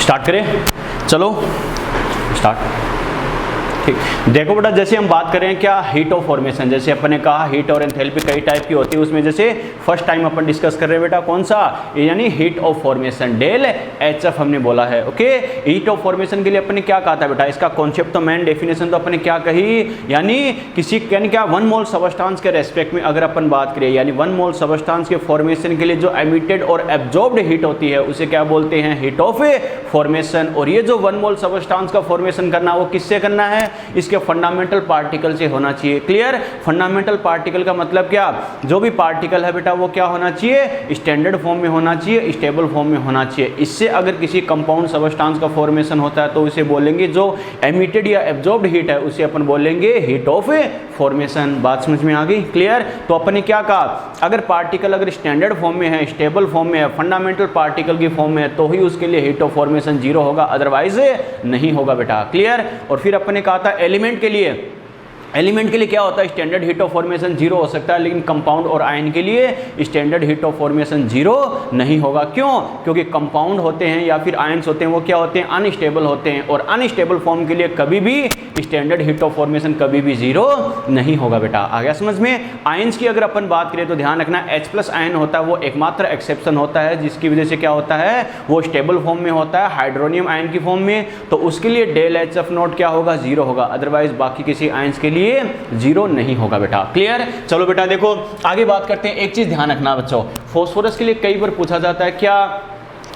Start करें, चलो start. ठीक, देखो बेटा जैसे हम बात करें क्या हीट ऑफ फॉर्मेशन, जैसे अपन ने कहा हीट और एंथैल्पी कई टाइप की होती है, उसमें जैसे फर्स्ट टाइम अपन डिस्कस कर रहे हैं बेटा कौन सा, यानी heat of formation, del H F हमने बोला है। ओके, हीट ऑफ फॉर्मेशन के लिए अपन ने क्या कहा था बेटा, इसका कॉन्सेप्ट तो मेन डेफिनेशन तो अपन ने क्या कही, यानी क्या 1 मोल सबस्टांस के रेस्पेक्ट में अगर अपन बात करें, यानी 1 मोल सबस्टांस के फॉर्मेशन के लिए जो एमिटेड और एब्जॉर्ब्ड हीट होती है उसे क्या बोलते हैं, हीट ऑफ फॉर्मेशन। और ये जो 1 मोल सबस्टांस का फॉर्मेशन करना वो किससे करना है, इसके फंडामेंटल पार्टिकल से होना चाहिए। क्लियर, फंडामेंटल पार्टिकल का मतलब क्या, जो भी पार्टिकल है बेटा वो क्या होना चाहिए, स्टैंडर्ड फॉर्म में होना चाहिए, स्टेबल फॉर्म में होना चाहिए। इससे अगर किसी कंपाउंड सबस्टांस का फॉर्मेशन होता है तो उसे बोलेंगे, जो एमिटेड या एब्जॉर्ब्ड हीट है उसे अपन बोलेंगे हीट ऑफ फॉर्मेशन। बात समझ में आ गई, क्लियर। तो अपन ने क्या कहा, अगर पार्टिकल अगर स्टैंडर्ड फॉर्म में है, स्टेबल फॉर्म में है, फंडामेंटल पार्टिकल की फॉर्म में है तो ही उसके लिए हीट ऑफ फॉर्मेशन 0 होगा, अदरवाइज नहीं होगा बेटा। क्लियर। और फिर अपन ने कहा था एलिमेंट के लिए क्या होता है, स्टैंडर्ड हीट ऑफ फॉर्मेशन 0 हो सकता है, लेकिन कंपाउंड और आयन के लिए स्टैंडर्ड हीट ऑफ फॉर्मेशन 0 नहीं होगा। क्यों, क्योंकि कंपाउंड होते हैं या फिर आयन्स होते हैं वो क्या होते हैं, अनस्टेबल होते हैं, और अनस्टेबल फॉर्म के लिए कभी भी स्टैंडर्ड हीट ऑफ फॉर्मेशन कभी भी 0 नहीं होगा बेटा। आ गया समझ में। आयन्स की अगर अपन बात करें तो ध्यान रखना H+ आयन होता है वो एकमात्र एक्सेप्शन होता है, जिसकी वजह से क्या होता है, वो स्टेबल फॉर्म में होता है, हाइड्रोनियम आयन की फॉर्म में, तो उसके लिए डेल HF0 क्या होगा, 0 होगा, अदरवाइज बाकी किसी आयन्स के लिए 0 नहीं होगा बेटा। क्लियर। चलो बेटा देखो आगे बात करते हैं। एक चीज ध्यान रखना बच्चों, फॉस्फोरस के लिए कई बार पूछा जाता है क्या,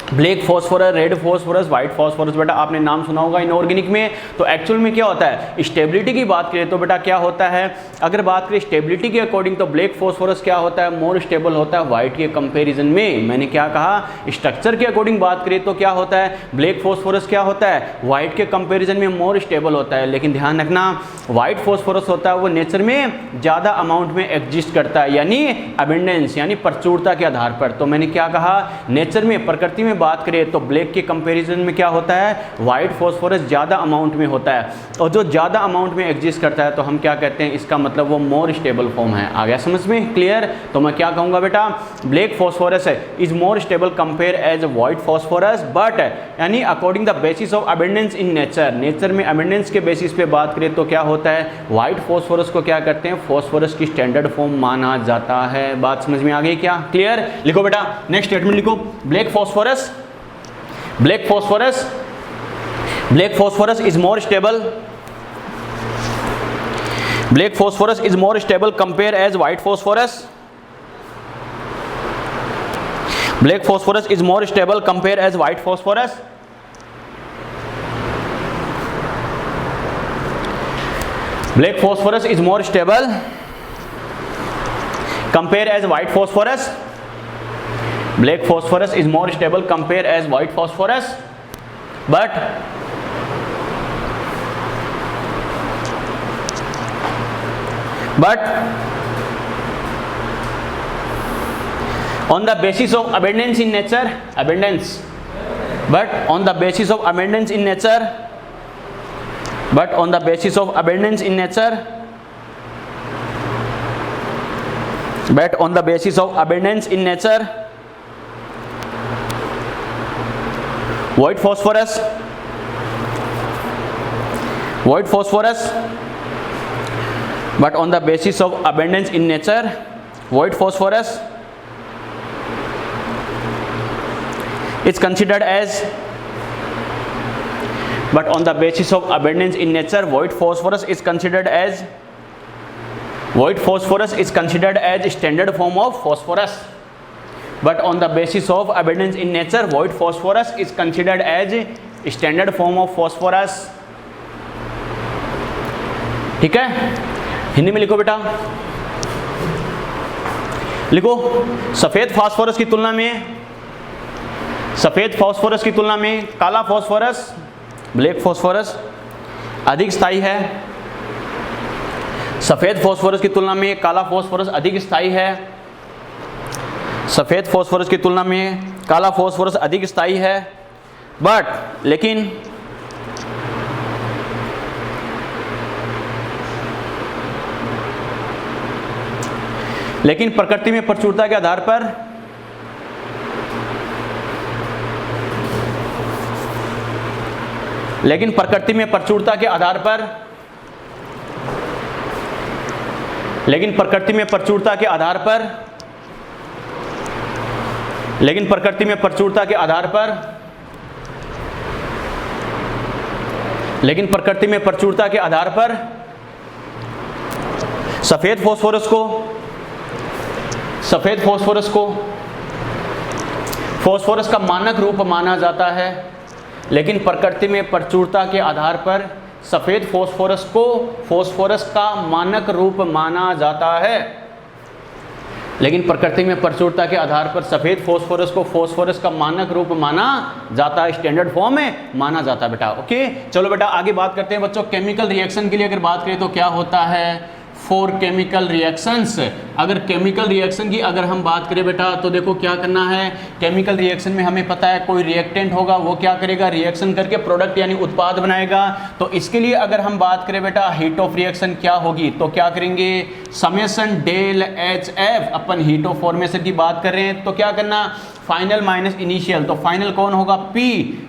black phosphorus, red phosphorus, white phosphorus, बेटा आपने नाम सुना होगा इनऑर्गेनिक में। तो एक्चुअल में क्या होता है, स्टेबिलिटी की बात करें तो बेटा क्या होता है, अगर बात करें स्टेबिलिटी के अकॉर्डिंग तो ब्लैक फॉस्फोरस क्या होता है, मोर स्टेबल होता है व्हाइट के कंपैरिजन में। मैंने क्या कहा, स्ट्रक्चर के अकॉर्डिंग बात करें तो क्या होता है, ब्लैक फॉस्फोरस क्या होता है, व्हाइट के कंपेरिजन में मोर स्टेबल होता है। लेकिन ध्यान रखना, व्हाइट फॉस्फोरस होता है वो नेचर में ज़्यादा अमाउंट में एग्जिस्ट करता है, यानी अबेंडेंस यानी प्रचुरता के आधार पर। तो मैंने क्या कहा, नेचर में प्रकृति में बात करें तो ब्लैक के कंपैरिजन में क्या होता है, व्हाइट फॉस्फोरस ज़्यादा अमाउंट में होता है, और जो ज़्यादा अमाउंट में एग्जिस्ट करता है तो हम क्या कहते हैं, इसका मतलब वो मोर स्टेबल फॉर्म है। आ गया समझ में। क्लियर। तो मैं क्या कहूँगा बेटा, ब्लैक फॉस्फोरस है is more stable compare as white phosphorus, but यानी according the basis of abundance in nature, nature में अबेंडेंस के बेसिस पे बात करें तो क्या होता है, व्हाइट फॉस्फोरस को क्या करते हैं, फॉस्फोरस की स्टैंडर्ड फॉर्म माना जाता है। बात समझ में आ गई क्या। क्लियर। लिखो बेटा नेक्स्ट स्टेटमेंट लिखो, black phosphorus is more stable. Black phosphorus is more stable compared as white phosphorus. Black phosphorus is more stable compared as white phosphorus. Black phosphorus is more stable compared as white phosphorus. Black phosphorus is more stable compared as white phosphorus, but on the basis of abundance in nature, but on the basis of abundance in nature, white phosphorus, but on the basis of abundance in nature, white phosphorus is considered as, but on the basis of abundance in nature, white phosphorus is considered as standard form of phosphorus. But on the basis of abundance in nature, white phosphorus is considered as standard form of phosphorus. ठीक है। हिंदी में लिखो बेटा, लिखो सफेद phosphorus की तुलना में काला फास्फोरस, ब्लैक फास्फोरस अधिक स्थायी है। सफेद फास्फोरस की तुलना में काला फास्फोरस अधिक स्थायी है। सफेद फास्फोरस की तुलना में काला फास्फोरस अधिक स्थायी है, बट लेकिन प्रकृति में प्रचुरता के आधार पर लेकिन प्रकृति में प्रचुरता के आधार पर, लेकिन प्रकृति में प्रचुरता के आधार पर, लेकिन प्रकृति में प्रचुरता के आधार पर, लेकिन प्रकृति में प्रचुरता के आधार पर सफेद फास्फोरस को, सफेद फास्फोरस को फास्फोरस का मानक रूप माना जाता है। लेकिन प्रकृति में प्रचुरता के आधार पर सफेद फास्फोरस को फास्फोरस का मानक रूप माना जाता है। लेकिन प्रकृति में प्रचुरता के आधार पर सफेद फास्फोरस को फास्फोरस का मानक रूप माना जाता है, स्टैंडर्ड फॉर्म में माना जाता है बेटा। ओके, चलो बेटा आगे बात करते हैं बच्चों। केमिकल रिएक्शन के लिए अगर बात करें तो क्या होता है, फॉर केमिकल रिएक्शंस। अगर केमिकल रिएक्शन की अगर हम बात करें बेटा तो देखो क्या करना है, केमिकल रिएक्शन में हमें पता है कोई रिएक्टेंट होगा, वो क्या करेगा, रिएक्शन करके प्रोडक्ट यानी उत्पाद बनाएगा। तो इसके लिए अगर हम बात करें बेटा हीट ऑफ रिएक्शन क्या होगी, तो क्या करेंगे, समेशन डेल एच एफ, अपन हीट ऑफ फॉर्मेशन की बात कर रहे हैं तो क्या करना, फाइनल माइनस इनिशियल, तो फाइनल कौन होगा, P,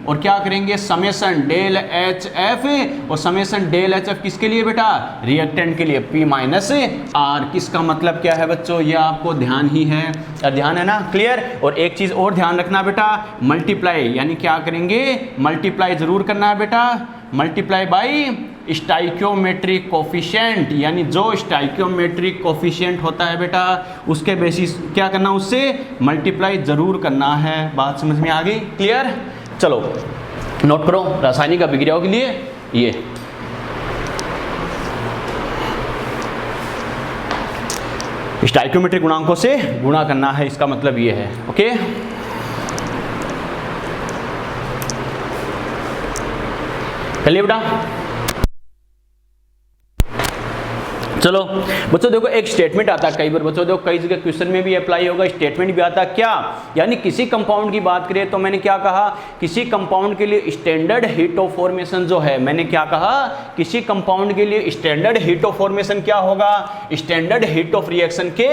और क्या करेंगे समेशन डेल एच एफ, और समेशन डेल एच एफ किसके लिए बेटा, रिएक्टेंट के लिए, P माइनस R। किसका मतलब क्या है बच्चों, ये आपको ध्यान ही है, ध्यान है ना, क्लियर। और एक चीज और ध्यान रखना बेटा, मल्टीप्लाई यानी क्या करेंगे, मल्टीप्लाई जरूर करना है बेटा, मल्टीप्लाई बाई स्टाइक्योमेट्रिक कोफिशिएंट, यानी जो स्टाइक्योमेट्रिक कोफिशिएंट होता है बेटा उसके बेसिस क्या करना, उससे मल्टीप्लाई जरूर करना है। बात समझ में आ गई, क्लियर। चलो नोट करो रासायनिक अभिक्रियाओं के लिए ये स्टाइक्योमेट्रिक गुणांकों से गुणा करना है, इसका मतलब ये है। ओके, चलिए बेटा चलो बच्चों देखो एक स्टेटमेंट आता है कई बार, बच्चों देखो कई जगह क्वेश्चन में भी अप्लाई होगा, स्टेटमेंट भी आता है क्या, यानी किसी कंपाउंड की बात करें तो मैंने क्या कहा, किसी कंपाउंड के लिए स्टैंडर्ड हीट ऑफ फॉर्मेशन जो है, मैंने क्या कहा, किसी कंपाउंड के लिए स्टैंडर्ड हीट ऑफ फॉर्मेशन क्या होगा, स्टैंडर्ड हीट ऑफ रिएक्शन के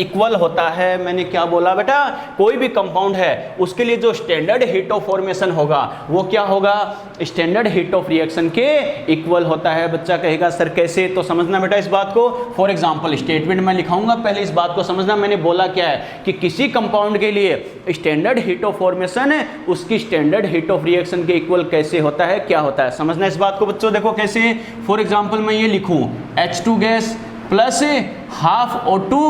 इक्वल होता है। मैंने क्या बोला बेटा, कोई भी कंपाउंड है उसके लिए जो स्टैंडर्ड हीट ऑफ फॉर्मेशन होगा वो क्या होगा, स्टैंडर्ड हीट ऑफ रिएक्शन के इक्वल होता है। बच्चा कहेगा सर कैसे, तो समझना बेटा इस बात को। फॉर एग्जांपल स्टेटमेंट मैं लिखाऊंगा, पहले इस बात को समझना, मैंने बोला क्या है कि किसी कंपाउंड के लिए स्टैंडर्ड हीट ऑफ फॉर्मेशन है उसकी स्टैंडर्ड हीट ऑफ रिएक्शन के इक्वल कैसे होता है, क्या होता है, समझना इस बात को बच्चों। देखो कैसे, फॉर एग्जांपल मैं ये लिखूं H2 gas plus half O2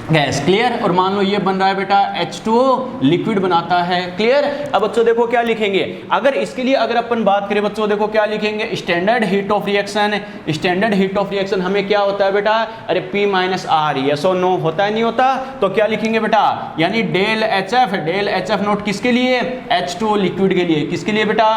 gas, clear. और मान लो ये बन रहा है बेटा H2O लिक्विड बनाता है, क्लियर। अब बच्चों देखो क्या लिखेंगे, अगर इसके लिए अगर अपन बात करें बच्चों देखो क्या लिखेंगे, standard heat of reaction, standard heat of reaction हमें क्या होता है बेटा, अरे P माइनस R, यस और नो होता है नहीं होता, तो क्या लिखेंगे बेटा, यानी डेल HF नोट किसके लिए, H2O लिक्विड के लिए, किसके लिए बेटा,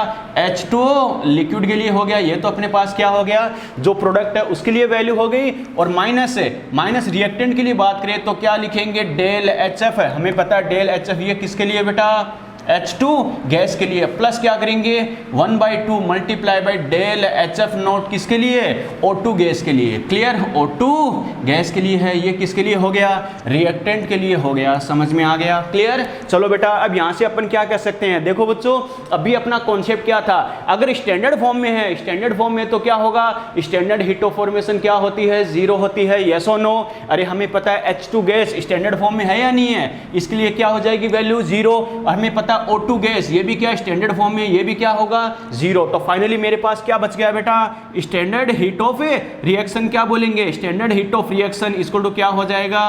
H2O लिक्विड के लिए हो गया, ये तो अपने पास क्या हो गया, जो प्रोडक्ट है उसके लिए वैल्यू हो गई। और माइनस रिएक्टेंट के लिए बात करें तो क्या लिखेंगे, डेल HF है, हमें पता है डेल HF ये किसके लिए बेटा, H2 गैस के लिए, प्लस क्या करेंगे 1/2 multiply by del HF note किसके लिए, O2 गैस के लिए, क्लियर। O2 गैस के लिए है, ये किसके लिए हो गया, रिएक्टेंट के लिए हो गया, समझ में आ गया, क्लियर। चलो बेटा अब यहां से अपन क्या कह सकते हैं, देखो बच्चों अभी अपना कॉन्सेप्ट क्या था, अगर स्टैंडर्ड फॉर्म में है, स्टैंडर्ड फॉर्म में तो क्या होगा, स्टैंडर्ड हीट ऑफ फॉर्मेशन क्या होती है, 0 होती है, यस और नो। अरे हमें पता है H2 गैस स्टैंडर्ड फॉर्म में है या नहीं है, इसके लिए क्या हो जाएगी वैल्यू 0। हमें पता O2 गैस ये भी क्या स्टैंडर्ड फॉर्म में, ये भी क्या होगा 0। तो फाइनली मेरे पास क्या बच गया बेटा, स्टैंडर्ड हीट ऑफ रिएक्शन क्या बोलेंगे, standard heat of reaction equal to क्या हो जाएगा,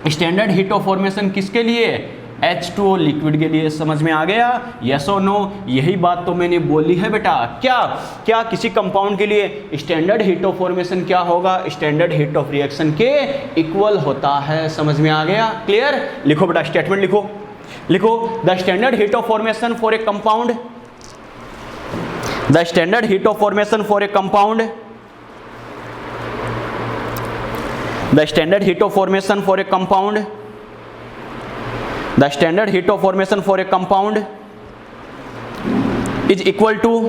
स्टैंडर्ड हीट ऑफ फॉर्मेशन किसके लिए, H2O लिक्विड के लिए, समझ में आ गया, यस और नो। यही बात तो मैंने बोली है बेटा, क्या किसी कंपाउंड के लिए स्टैंडर्ड हीट ऑफ फॉर्मेशन क्या होगा, स्टैंडर्ड हीट ऑफ रिएक्शन के इक्वल होता है, समझ में आ गया, क्लियर। लिखो बेटा स्टेटमेंट लिखो the standard heat of formation for a compound, the standard heat of formation for a compound, the standard heat of formation for a compound, the standard heat of formation for a compound is equal to,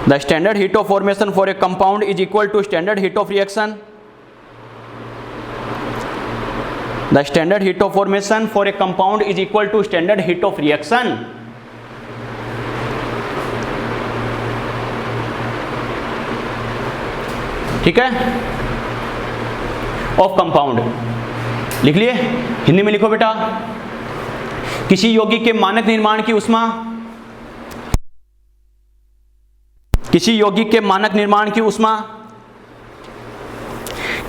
the standard heat of formation for a compound is equal to standard heat of reaction, the standard heat of formation for a compound is equal to standard heat of reaction, ठीक है, of compound. लिख लिए, हिंदी में लिखो बेटा, किसी यौगिक के मानक निर्माण की उष्मा, किसी यौगिक के मानक निर्माण की उष्मा,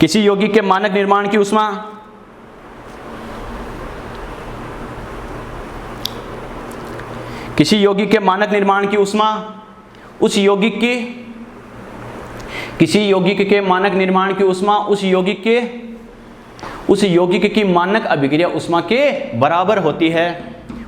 किसी यौगिक के मानक निर्माण की उष्मा किसी यौगिक के मानक निर्माण की उष्मा उस यौगिक की, किसी यौगिक के मानक निर्माण की उष्मा उस यौगिक की मानक अभिक्रिया उष्मा के बराबर होती है,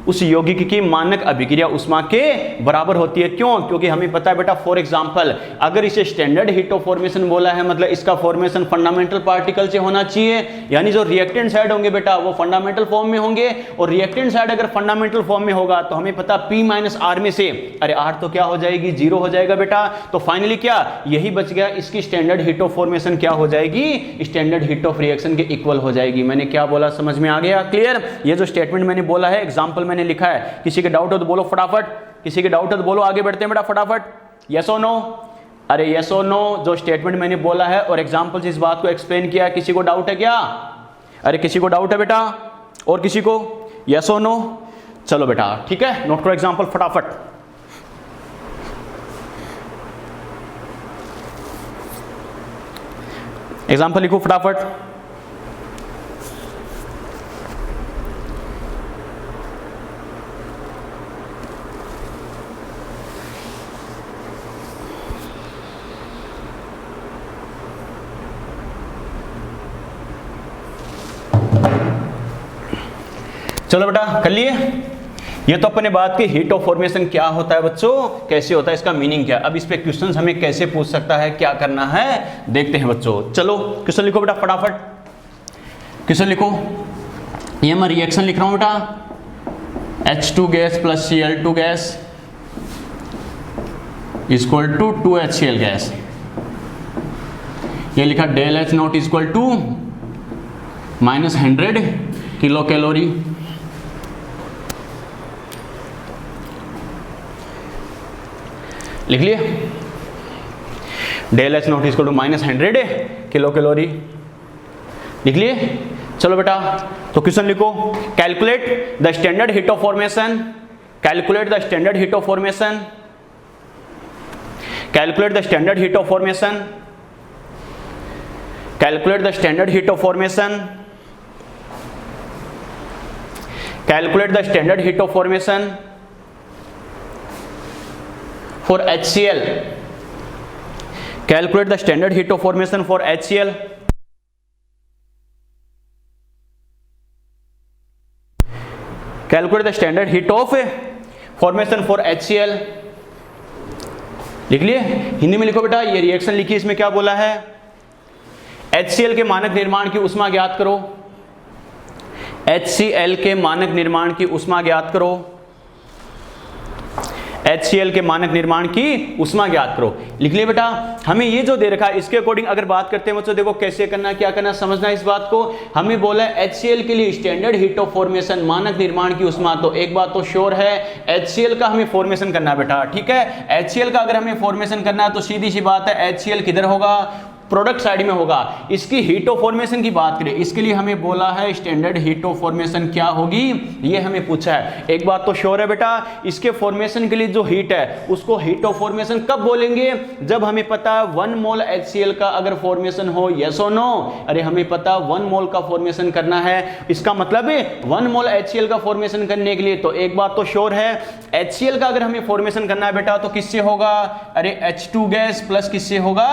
उस यौगिक की मानक अभिक्रिया उष्मा के बराबर होती है। क्यों? क्योंकि हमें पता है बेटा, फॉर एग्जांपल अगर इसे स्टैंडर्ड हीट ऑफ फॉर्मेशन बोला है, मतलब इसका फॉर्मेशन फंडामेंटल पार्टिकल से होना चाहिए, यानी जो रिएक्टेंट साइड होंगे बेटा वो फंडामेंटल फॉर्म में होंगे, और रिएक्टेंट साइड अगर फंडामेंटल फॉर्म में होगा तो हमें पता P माइनस R में से, अरे R तो क्या हो जाएगी, 0 हो जाएगा बेटा। तो फाइनली क्या यही बच गया, इसकी स्टैंडर्ड हीट ऑफ फॉर्मेशन क्या हो जाएगी, स्टैंडर्ड हीट ऑफ रिएक्शन के इक्वल हो जाएगी। मैंने क्या बोला समझ में आ गया, क्लियर? ये जो स्टेटमेंट मैंने बोला है, एग्जाम्पल मैंने लिखा है, किसी के डाउट हो तो बोलो फटाफट, किसी के डाउट हो तो बोलो, आगे बढ़ते हैं बेटा फटाफट, यस और नो। अरे यस और नो जो स्टेटमेंट मैंने बोला है और एग्जांपल से इस बात को एक्सप्लेन किया, किसी को डाउट है क्या? अरे किसी को डाउट है बेटा, और किसी को यस और नो? चलो बेटा ठीक है, नोट करो एग्जांपल फटाफट। एग्जांपल लिखो फटाफट। चलो बेटा कर लिए। ये तो अपने बात की हीट ऑफ फॉर्मेशन क्या होता है बच्चों, कैसे होता है, इसका मीनिंग क्या। अब इस पे क्वेश्चंस हमें कैसे पूछ सकता है, क्या करना है देखते हैं बच्चों। चलो क्वेश्चन लिखो बेटा फटाफट, क्वेश्चन लिखो। ये मैं रिएक्शन लिख रहा हूं बेटा, H2 gas plus Cl2 gas equal to 2HCl gas. ये लिखा del H naught equal to -100 kilo calorie. लिख लिए, del H naught equal to -100 kilo calorie. लिख लिए। चलो बेटा तो क्वेश्चन लिखो, calculate the standard heat of formation, calculate the standard heat of formation, calculate the standard heat of formation, calculate the standard heat of formation, calculate the standard heat of formation for HCl, calculate the standard heat of formation for HCl, calculate the standard heat of formation for HCl। लिख लिए, हिंदी में लिखो बेटा। ये reaction लिखी, इसमें क्या बोला है, HCl के मानक निर्माण की उष्मा ज्ञात करो, HCl के मानक निर्माण की उष्मा ज्ञात करो, HCl के मानक निर्माण की उष्मा ज्ञात करो। लिख लिए बेटा। हमें ये जो दे रखा है इसके अकॉर्डिंग अगर बात करते हैं बच्चों, देखो कैसे करना, क्या करना, समझना इस बात को। हमें बोला है HCl के लिए स्टैंडर्ड हीट ऑफ फॉर्मेशन, मानक निर्माण की उष्मा, तो एक बात तो श्योर है HCl का हमें फॉर्मेशन करना है बेटा, ठीक है। HCl का अगर हमें फॉर्मेशन करना है तो सीधी सी बात है HCl किधर होगा, प्रोडक्ट साइड में होगा। इसकी हीट ऑफ फॉर्मेशन की बात करें, इसके लिए हमें बोला है स्टैंडर्ड हीट ऑफ फॉर्मेशन क्या होगी, ये हमें पूछा है। एक बात तो श्योर है बेटा, इसके फॉर्मेशन के लिए जो हीट है उसको हीट ऑफ फॉर्मेशन कब बोलेंगे, जब हमें पता है 1 मोल HCl का अगर फॉर्मेशन हो, यस और नो। अरे हमें पता 1 मोल का फॉर्मेशन करना है, इसका मतलब है 1 मोल HCl का फॉर्मेशन करने के लिए तो एक बात तो श्योर है HCl का अगर हमें फॉर्मेशन करना है बेटा तो किससे होगा, अरे H2 गैस प्लस किससे होगा,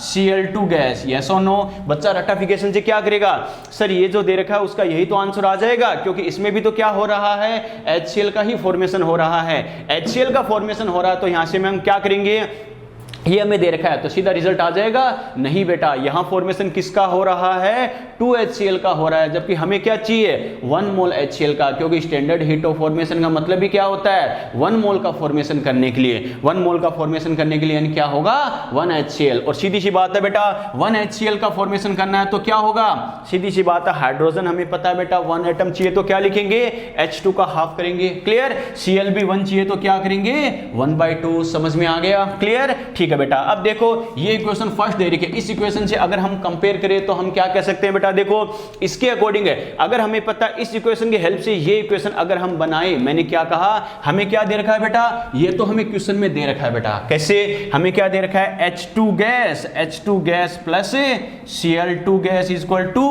Cl2 गैस, यस और नो। बच्चा रट्टाफिकेशन से क्या करेगा, सर ये जो दे रखा है उसका यही तो आंसर आ जाएगा, क्योंकि इसमें भी तो क्या हो रहा है, HCl का ही फॉर्मेशन हो रहा है। HCl का फॉर्मेशन हो रहा है तो यहां से हम क्या करेंगे, ये हमें दे रखा है तो सीधा रिजल्ट आ जाएगा, नहीं बेटा, यहां फॉर्मेशन किसका हो रहा है, 2HCl का हो रहा है, जबकि हमें क्या चाहिए 1 मोल HCl का, क्योंकि स्टैंडर्ड हीट ऑफ फॉर्मेशन का मतलब भी क्या होता है 1 मोल का फॉर्मेशन करने के लिए, 1 मोल का फॉर्मेशन करने के लिए यानी क्या होगा 1 HCl। और सीधी सी बात है बेटा 1 HCl का फॉर्मेशन करना है तो क्या होगा, सीधी सी बात है हाइड्रोजन हमें पता है बेटा 1 एटम चाहिए तो क्या लिखेंगे H2 का हाफ करेंगे, क्लियर। Cl भी 1 चाहिए तो क्या करेंगे 1/2, समझ में आ गया, क्लियर, ठीक है बेटा। अब देखो ये इक्वेशन फर्स्ट दे रही है, इस इक्वेशन से अगर हम कंपेयर करें तो हम क्या कह सकते हैं बेटा, देखो इसके अकॉर्डिंग है, अगर हमें पता इस इक्वेशन की हेल्प से ये इक्वेशन अगर हम बनाए, मैंने क्या कहा हमें क्या दे रखा है बेटा, ये तो हमें क्वेश्चन में दे रखा है बेटा, कैसे हमें क्या दे रखा है H2 gas plus Cl2 gas equal to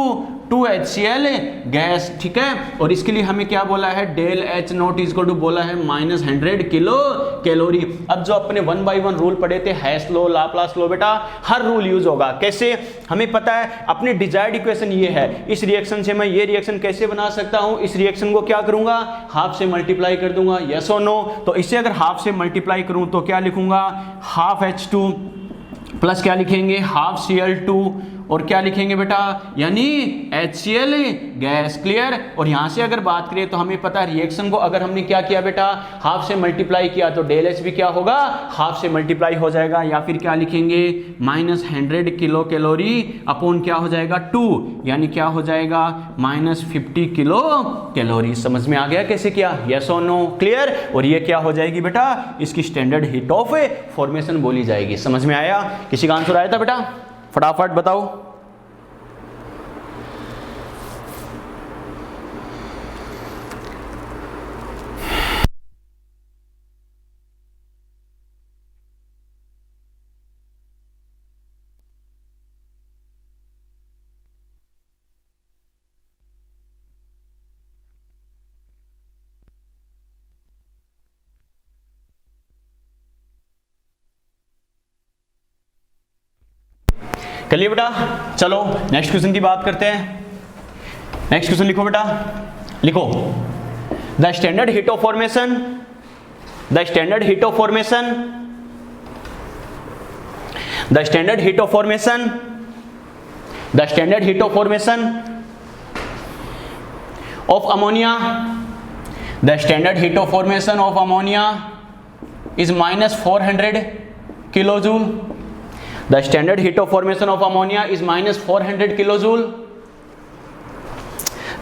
2HCl gas, ठीक है। और इसके लिए हमें क्या बोला है del H naught equal to बोला है -100 किलो कैलोरी। अब जो अपने 1 by 1 रूल पढ़े थे, हैश लो, लाप्लास लो, बेटा हर रूल यूज होगा, कैसे हमें पता है अपनी डिजायर्ड इक्वेशन ये है, इस रिएक्शन से मैं ये रिएक्शन कैसे बना सकता हूं, इस रिएक्शन को क्या करूंगा हाफ से मल्टीप्लाई कर दूंगा, यस और नो। तो इसे अगर हाफ से मल्टीप्लाई करूं तो क्या लिखूंगा हाफ H2 प्लस क्या लिखेंगे हाफ Cl2 और क्या लिखेंगे बेटा यानी HCl गैस, क्लियर। और यहां से अगर बात करें तो हमें पता है रिएक्शन को अगर हमने क्या किया बेटा हाफ से मल्टीप्लाई किया तो डेल H भी क्या होगा हाफ से मल्टीप्लाई हो जाएगा, या फिर क्या लिखेंगे -100 किलो कैलोरी अपॉन क्या हो जाएगा 2, यानी क्या हो जाएगा -50 किलो कैलोरी। समझ में आ गया कैसे किया, यस और नो, क्लियर। और ये क्या हो जाएगी बेटा इसकी स्टैंडर्ड हीट ऑफ फॉर्मेशन बोली जाएगी। समझ में आया, किसी का आंसर आया था बेटा, फटाफट बताओ। चलिए बेटा चलो नेक्स्ट क्वेश्चन की बात करते हैं। नेक्स्ट क्वेश्चन लिखो बेटा, लिखो the standard heat of formation, the standard heat of formation, the standard heat of formation, the standard heat of formation of ammonia, the standard heat of formation of ammonia is -400 kilojoule. The standard heat of formation of ammonia is -400 kilojoule.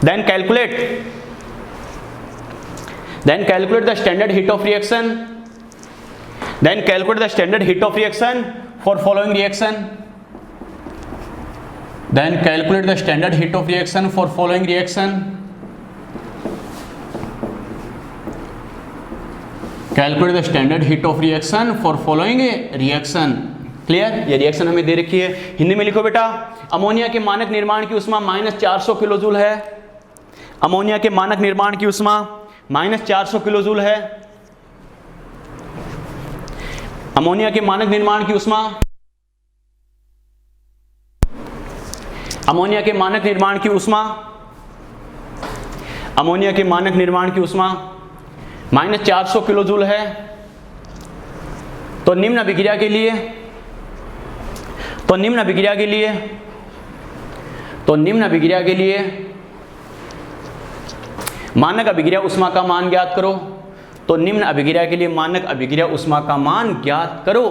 Then calculate the standard heat of reaction. Then calculate the standard heat of reaction for following reaction. Then calculate the standard heat of reaction for following reaction. Calculate the standard heat of reaction for following reaction. Clear, ये reaction हमें दे रखी है। हिंदी में लिखो बेटा, ammonia के मानक निर्माण की उष्मा -400 किलोजूल है। अमोनिया के मानक निर्माण की उष्मा -400 किलोजूल है। अमोनिया के मानक निर्माण की उष्मा, अमोनिया के मानक निर्माण की उष्मा, अमोनिया के मानक निर्माण की उष्मा -400 किलोजूल है। तो निम्न अभिक्रिया के लिए, तो निम्न अभिक्रिया के लिए, तो निम्न अभिक्रिया के लिए मानक अभिक्रिया उष्मा का मान ज्ञात करो। तो निम्न अभिक्रिया के लिए मानक अभिक्रिया उष्मा का मान ज्ञात करो।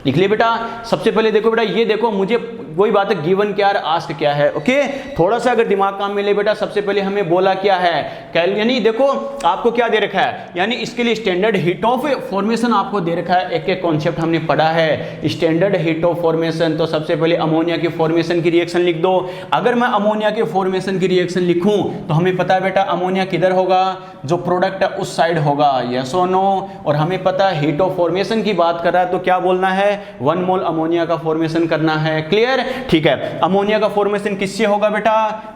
लिख लिया बेटा। सबसे पहले देखो बेटा, ये देखो मुझे वही बात है, गिवन क्या है, आस्क क्या है। ओके, थोड़ा सा अगर दिमाग काम में ले बेटा, सबसे पहले हमें बोला क्या है, यानी देखो आपको क्या दे रखा है, यानी इसके लिए स्टैंडर्ड हीट ऑफ फॉर्मेशन आपको दे रखा है। एक एक कॉन्सेप्ट हमने पढ़ा है, स्टैंडर्ड हीट ऑफ फॉर्मेशन। तो सबसे पहले अमोनिया की फॉर्मेशन की रिएक्शन लिख दो। अगर मैं अमोनिया के फॉर्मेशन की रिएक्शन लिखूं तो हमें पता है बेटा अमोनिया किधर होगा, जो प्रोडक्ट है उस साइड होगा, यस और नो। और हमें पता है हीट ऑफ फॉर्मेशन की बात कर रहा है तो क्या बोलना है, 1 मोल अमोनिया का फॉर्मेशन करना है। क्लियर, ठीक है। अमोनिया का फॉर्मेशन किससे होगा बेटा,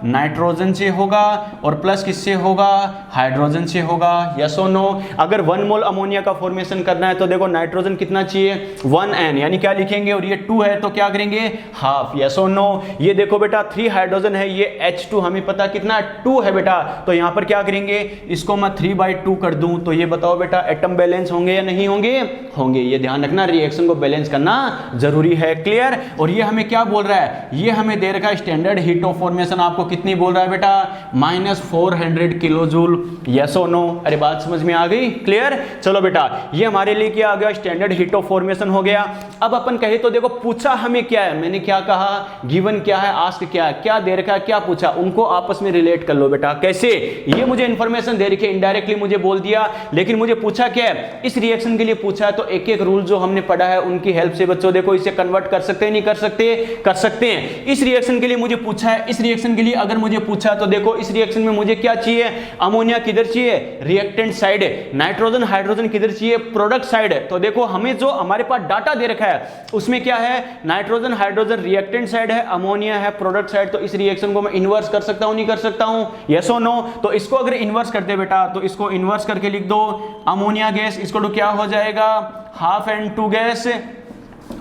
नाइट्रोजन से होगा, और प्लस किससे होगा, हाइड्रोजन से होगा, यस और नो। अगर 1 मोल अमोनिया का फॉर्मेशन करना है तो देखो नाइट्रोजन कितना चाहिए, 1n, यानी क्या लिखेंगे, और ये 2 है तो क्या करेंगे, हाफ, यस और नो। ये देखो बेटा 3 हाइड्रोजन है, ये H2 हमें पता कितना 2 है बेटा, तो यहां पर क्या करेंगे, इसको मैं 3/2 कर दूं तो ये बताओ बेटा एटम बैलेंस होंगे या नहीं होंगे, होंगे। ये ध्यान रखना, रिएक्शन को बैलेंस करना जरूरी है। क्लियर। और ये हमें क्या बोल बोल रहा है, ये हमें दे रखा है स्टैंडर्ड हीट ऑफ फॉर्मेशन आपको कितनी बोल रहा है बेटा, -400 किलो जूल। यस और नो? अरे बात समझ में आ गई? क्लियर? चलो बेटा, ये हमारे लिए क्या आ गया, स्टैंडर्ड हीट ऑफ फॉर्मेशन हो गया। अब अपन कहे तो देखो पूछा हमें क्या है, मैंने क्या कहा, गिवन क्या है, आस्क क्या है, क्या दे रखा है, क्या पूछा, उनको आपस में रिलेट कर लो बेटा। कैसे? ये मुझे इंफॉर्मेशन दे रखी है, इनडायरेक्टली मुझे बोल दिया, लेकिन मुझे पूछा क्या है, इस रिएक्शन के लिए पूछा है, तो एक एक रूल जो हमने पढ़ा है उनकी हेल्प से बच्चों देखो इसे कन्वर्ट कर सकते हैं, नहीं कर सकते? कर सकते हैं। इस रिएक्शन के लिए मुझे पूछा है, इस रिएक्शन के लिए अगर मुझे पूछा तो देखो इस रिएक्शन में मुझे क्या चाहिए, अमोनिया किधर चाहिए, रिएक्टेंट साइड, नाइट्रोजन हाइड्रोजन किधर चाहिए, प्रोडक्ट साइड। तो देखो हमें जो हमारे पास डाटा दे रखा है उसमें क्या है, नाइट्रोजन हाइड्रोजन रिएक्टेंट साइड है, अमोनिया है प्रोडक्ट साइड। तो इस रिएक्शन को मैं इन्वर्स कर सकता हूं, नहीं कर सकता हूं? यस और नो? तो इसको अगर इन्वर्स करते बेटा, तो इसको इन्वर्स करके लिख दो, अमोनिया गैस इसको तो क्या हो जाएगा, हाफ N2 गैस,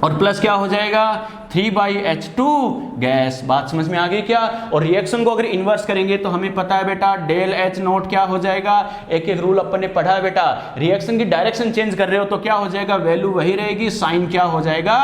और प्लस क्या हो जाएगा, 3/H2 गैस। बात समझ में आ गई क्या? और रिएक्शन को अगर इन्वर्स करेंगे तो हमें पता है बेटा डेल H नोट क्या हो जाएगा, एक एक रूल अपन ने पढ़ा है बेटा, रिएक्शन की डायरेक्शन चेंज कर रहे हो तो क्या हो जाएगा, वैल्यू वही रहेगी, साइन क्या हो जाएगा,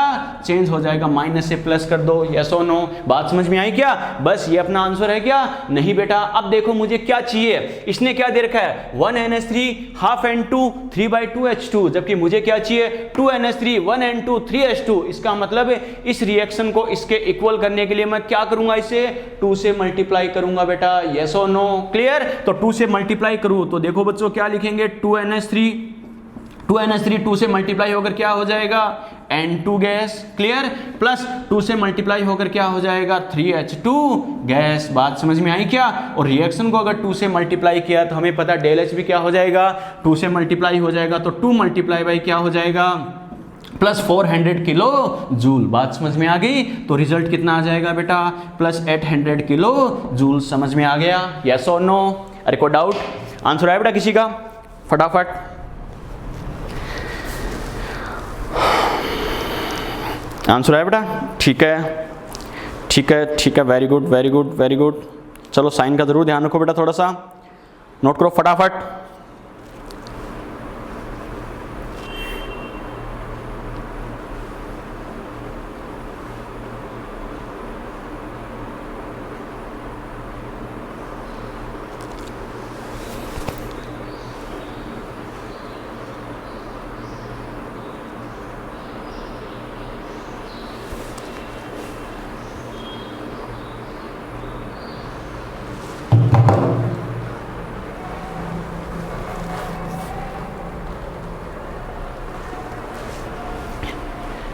चेंज हो जाएगा, माइनस से प्लस कर दो। यस और नो? बात समझ में आई क्या? बस ये अपना आंसर है क्या? नहीं बेटा। अब देखो मुझे क्या चाहिए, इसने क्या दे रखा है, 1NH3 हाफ N2 3/2H2, जबकि मुझे क्या चाहिए, 2NH3 1N2 3H2। इसका मतलब इस रिएक्शन को इसके इक्वल करने के लिए मैं क्या करूंगा, इसे 2 से मल्टीप्लाई करूंगा बेटा। यस और नो? क्लियर? तो 2 से मल्टीप्लाई करूं तो देखो बच्चों क्या लिखेंगे, 2NH3 2 से मल्टीप्लाई होकर क्या हो जाएगा, N2 गैस। क्लियर? प्लस 2 से मल्टीप्लाई होकर क्या हो जाएगा, 3H2 गैस। बात समझ में आई क्या? और रिएक्शन को अगर 2 से मल्टीप्लाई किया तो हमें पता डेल H भी क्या हो जाएगा, 2 से मल्टीप्लाई हो जाएगा, तो 2 मल्टीप्लाई बाई क्या हो जाएगा, प्लस 400 किलो जूल। बात समझ में आ गई? तो रिजल्ट कितना आ जाएगा बेटा, प्लस 800 किलो जूल। समझ में आ गया? यस और नो? अरे कोई डाउट? आंसर आया बेटा किसी का? फटाफट आंसर आया बेटा? ठीक है, ठीक है, ठीक है, very good, very good, very good. चलो साइन का जरूर ध्यान रखो बेटा, थोड़ा सा नोट करो फटाफट।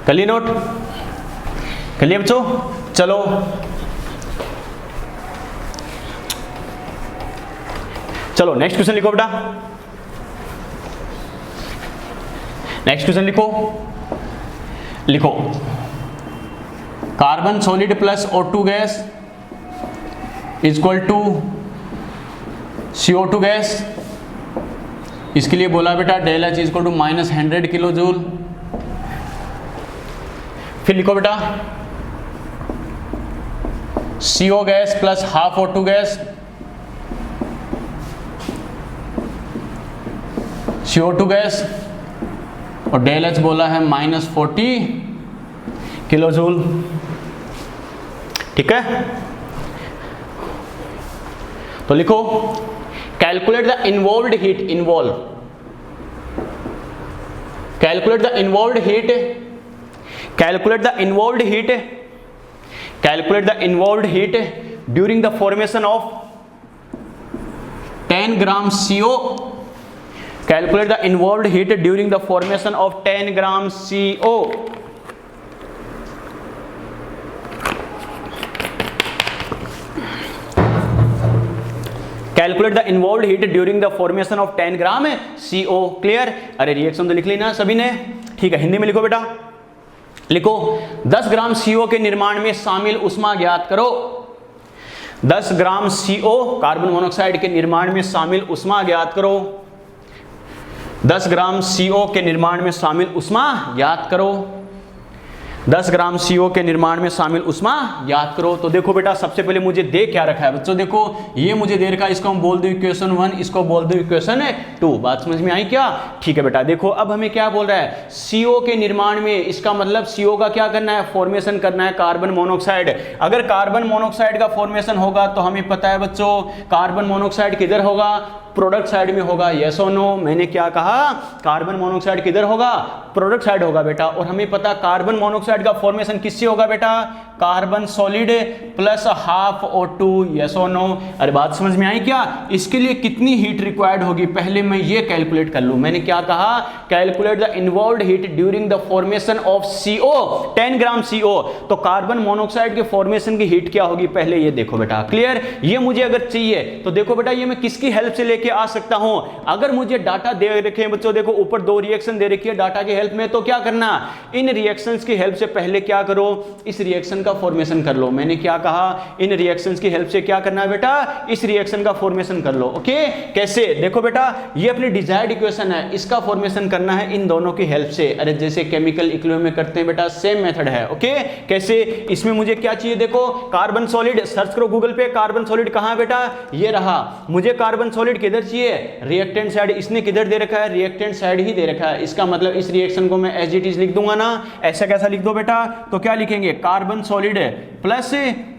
कर लिए नोट? कर लिए बच्चों? चलो चलो नेक्स्ट क्वेश्चन लिखो बेटा, नेक्स्ट क्वेश्चन लिखो। लिखो carbon solid plus O2 gas equal to CO2 gas. इसके लिए बोला बेटा del H equal to -100 kilo joule. फिर लिखो बेटा CO gas plus half O2 gas, CO2 gas, और डेल H बोला है -40 किलो जूल। ठीक है? तो लिखो calculate the involved heat, involve, calculate the involved heat, calculate the involved heat, calculate the involved heat during the formation of 10 gram CO, calculate the involved heat during the formation of 10 gram CO। Calculate the involved heat during the formation of 10 gram CO। Clear? अरे reaction तो लिख ली ना सभी ने? ठीक है, हिंदी में लिखो बेटा। लिखो 10 ग्राम CO के निर्माण में शामिल उष्मा ज्ञात करो। 10 ग्राम CO कार्बन मोनोऑक्साइड के निर्माण में शामिल उष्मा ज्ञात करो। 10 ग्राम CO के निर्माण में शामिल उष्मा ज्ञात करो। 10 ग्राम CO के निर्माण में शामिल उष्मा याद करो। तो देखो बेटा सबसे पहले मुझे दे क्या रखा है बच्चों, देखो ये मुझे दे रखा है, इसको हम बोल दो इक्वेशन 1, इसको बोल दो इक्वेशन 2। बात समझ में आई क्या? ठीक है बेटा, देखो अब हमें क्या बोल रहा है, CO के निर्माण में, इसका मतलब CO का क्या करना है, फॉर्मेशन करना है कार्बन मोनोऑक्साइड। अगर कार्बन मोनोऑक्साइड का फॉर्मेशन होगा तो हमें पता है बच्चों कार्बन मोनोऑक्साइड किधर होगा, प्रोडक्ट साइड में होगा। यस और नो? मैंने क्या कहा, कार्बन मोनोऑक्साइड किधर होगा, प्रोडक्ट साइड होगा बेटा। और हमें पता कार्बन मोनोऑक्साइड का फॉर्मेशन किससे होगा बेटा, carbon solid plus half O2। Yes और नो? अरे बात समझ में आई क्या? इसके लिए कितनी हीट रिक्वायर्ड होगी, पहले मैं ये कैलकुलेट कर लूं। मैंने क्या कहा, calculate the involved heat during the formation of CO, 10 gram CO। तो कार्बन मोनोऑक्साइड के फॉर्मेशन की हीट क्या होगी, पहले ये देखो बेटा। क्लियर? ये मुझे अगर चाहिए तो देखो बेटा, ये मैं किसकी हेल्प से लेके आ सकता हूं, अगर मुझे डाटा दे रखे हैं बच्चों, देखो ऊपर 2 रिएक्शन दे रखी है डाटा की हेल्प में, तो क्या करना, इन रिएक्शंस की हेल्प से पहले क्या करो, इस रिएक्शन का फॉर्मेशन कर लो। मैंने क्या कहा, इन रिएक्शंस की हेल्प से क्या करना है बेटा, इस रिएक्शन का फॉर्मेशन कर लो। ओके, कैसे? देखो बेटा, ये अपनी डिजायर्ड इक्वेशन है, इसका फॉर्मेशन करना है इन दोनों की हेल्प से। अरे जैसे केमिकल इक्विलिब्रियम में करते हैं बेटा, सेम मेथड है। ओके, कैसे? इसमें मुझे क्या चाहिए, देखो कार्बन सॉलिड, सर्च करो गूगल पे, कार्बन सॉलिड कहां है बेटा, ये रहा। मुझे कार्बन सॉलिड किधर चाहिए, रिएक्टेंट साइड। इसने किधर दे रखा है, रिएक्टेंट साइड ही दे रखा है। इसका मतलब इस रिएक्शन को मैं एज इट इज लिख दूंगा ना, ऐसा कैसा लिख दो बेटा, तो क्या लिखेंगे, carbon solid plus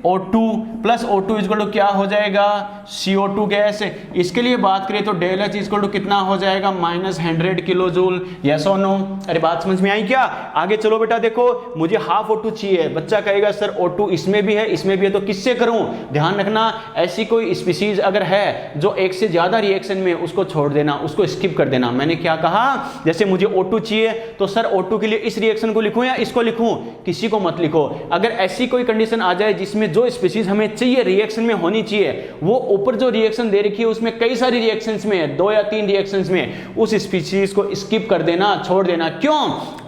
O2 plus O2 equal to क्या हो जाएगा, CO2 गैस। इसके लिए बात करें तो डेल H इक्वल टू कितना हो जाएगा, -100 किलो जूल। यस और नो? अरे बात समझ में आई क्या? आगे चलो बेटा, देखो मुझे हाफ O2 चाहिए। बच्चा कहेगा सर O2 इसमें भी है, इसमें भी है, तो किससे करूं? ध्यान रखना, ऐसी कोई स्पीसीज अगर है जो एक से ज्यादा रिएक्शन में, उसको छोड़ देना, उसको स्किप कर देना। मैंने क्या कहा, जैसे मुझे O2 चाहिए तो सर O2 के लिए इस रिएक्शन को लिखूं या इसको लिखूं, किसी को मत लिखो। अगर ऐसी कोई कंडीशन आ जाए जिसमें जो स्पीसीज हमें चाहिए रिएक्शन में होनी चाहिए, वो ऊपर जो रिएक्शन दे रखी है उसमें कई सारी रिएक्शंस में, 2 या 3 रिएक्शंस में, उस स्पीसीज को स्किप कर देना, छोड़ देना। क्यों?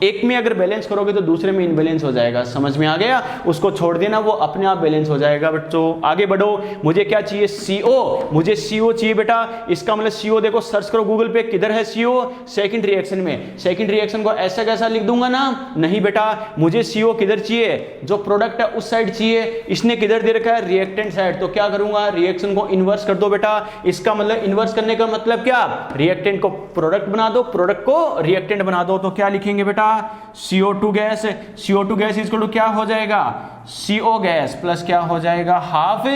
एक में अगर बैलेंस करोगे तो दूसरे में इनबैलेंस हो जाएगा। समझ में आ गया? उसको छोड़ देना, वो अपने आप बैलेंस हो जाएगा। बच्चों आगे बढ़ो, मुझे क्या चाहिए, CO। मुझे CO चाहिए बेटा। इसका मतलब CO देखो, सर्च करो गूगल पे, किधर है CO, सेकंड रिएक्शन में। सेकंड रिएक्शन को ऐसा कैसा लिख दूंगा ना, नहीं बेटा, मुझे CO किधर चाहिए, जो प्रोडक्ट है उस साइड चाहिए। इसने किधर दे रखा है, रिएक्टेंट साइड। तो क्या करूंगा, रिएक्शन को इन्वर्स कर दो बेटा। इसका मतलब इन्वर्स करने का मतलब क्या, रिएक्टेंट को प्रोडक्ट बना दो, प्रोडक्ट को रिएक्टेंट बना दो। तो क्या लिखेंगे बेटा, CO2 gas. CO2 gas equal to क्या हो जाएगा, CO गैस प्लस क्या हो जाएगा, हाफ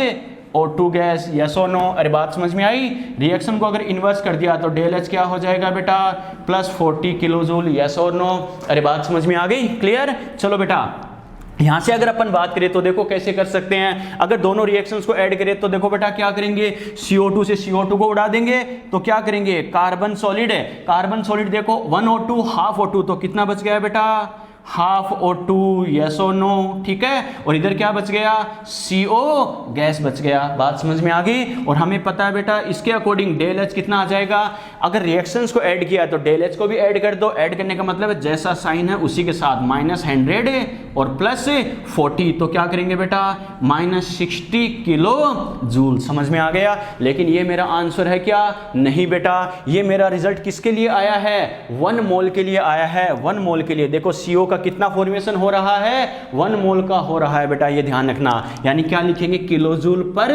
O2 गैस। यस और नो? अरे बात समझ में आई? रिएक्शन को अगर इन्वर्स कर दिया तो डेल H क्या हो जाएगा बेटा, प्लस 40 किलो जूल। यस और नो? अरे बात समझ में आ गई? क्लियर? चलो बेटा, यहां से अगर अपन बात करें तो देखो कैसे कर सकते हैं। अगर दोनों रिएक्शंस को ऐड करें तो देखो बेटा क्या करेंगे, CO2 से CO2 को उड़ा देंगे तो क्या करेंगे, कार्बन सॉलिड है, कार्बन सॉलिड देखो 1 O2 हाफ O2, तो कितना बच गया बेटा, हाफ O2। यस और नो? ठीक है। और इधर क्या बच गया, CO गैस बच गया। बात समझ में आ गई? और हमें पता है बेटा इसके अकॉर्डिंग डेल H कितना आ जाएगा, अगर रिएक्शंस को ऐड किया तो डेल H को भी ऐड कर दो। ऐड करने का मतलब है जैसा साइन है उसी के साथ -100 और प्लस 40, तो क्या करेंगे बेटा, -60 किलो जूल। समझ में आ गया? लेकिन ये मेरा आंसर है क्या, नहीं बेटा, ये मेरा रिजल्ट किसके लिए आया है, 1 मोल के लिए आया है। 1 मोल के लिए देखो CO का कितना फॉर्मेशन हो रहा है, 1 मोल का हो रहा है बेटा, ये ध्यान रखना। यानी क्या लिखेंगे, किलो जूल पर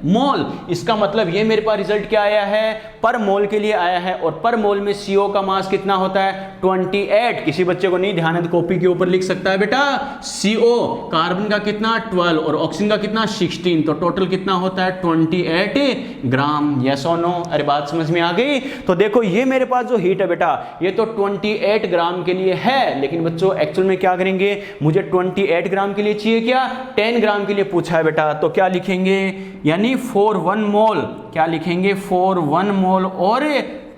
मोल। इसका मतलब ये मेरे पास रिजल्ट क्या आया है, पर मोल के लिए आया है। और पर मोल में CO का मास कितना होता है, 28। किसी बच्चे को नहीं ध्यान है तो कॉपी के ऊपर लिख सकता है बेटा, CO कार्बन का कितना 12 और ऑक्सीजन का कितना 16, तो टोटल कितना होता है 28 ग्राम। यस और नो? अरे बात समझ में आ गई? तो देखो ये मेरे पास जो हीट है बेटा, ये तो 28 ग्राम के लिए है, लेकिन बच्चों एक्चुअल में क्या करेंगे, मुझे 28 ग्राम के लिए चाहिए क्या, 10 ग्राम के लिए पूछा है बेटा। तो क्या लिखेंगे, यानी 4 1 मोल, क्या लिखेंगे 4 1 मोल और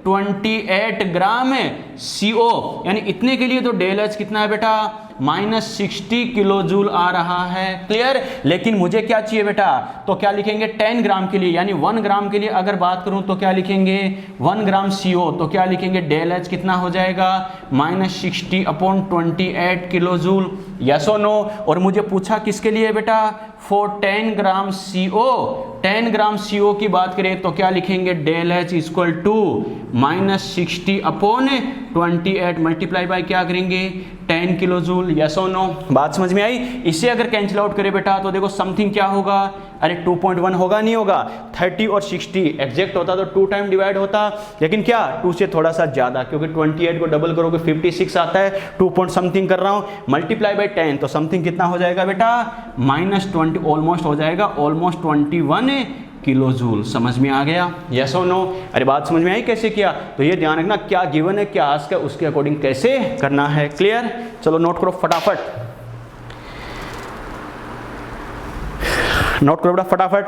28 ग्राम CO, यानी इतने के लिए तो डेल H कितना है बेटा, -60 किलो जूल आ रहा है। क्लियर? लेकिन मुझे क्या चाहिए बेटा, तो क्या लिखेंगे 10 ग्राम के लिए, यानी 1 ग्राम के लिए अगर बात करूं तो क्या लिखेंगे, 1 ग्राम CO, तो क्या लिखेंगे डेल H कितना हो जाएगा, -60/28 किलो जूल। यस और नो? और मुझे पूछा किसके लिए बेटा, for 10 gram CO। 10 gram CO की बात करें तो क्या लिखेंगे, del H equal to -60/28 multiply by क्या करेंगे 10 किलो जूल। यस और नो, बात समझ में आई। इसे अगर कैंसिल आउट करें बेटा तो देखो समथिंग क्या होगा, अरे 2.1 होगा नहीं होगा, 30 और 60 एग्जैक्ट होता तो 2 टाइम डिवाइड होता, लेकिन क्या 2 से थोड़ा सा ज्यादा, क्योंकि 28 को डबल करोगे 56 आता है, 2 पॉइंट समथिंग कर रहा हूं, मल्टीप्लाई बाय 10 तो समथिंग कितना हो जाएगा बेटा, -20 ऑलमोस्ट हो जाएगा, ऑलमोस्ट 21 किलो जूल। समझ में आ गया, यस और नो। अरे बात समझ में आई कैसे किया, तो ये ध्यान रखना क्या गिवन है क्या आस्क है उसके अकॉर्डिंग कैसे करना है, क्लियर। चलो नोट करो फटाफट, नोट करो बेटा फटाफट।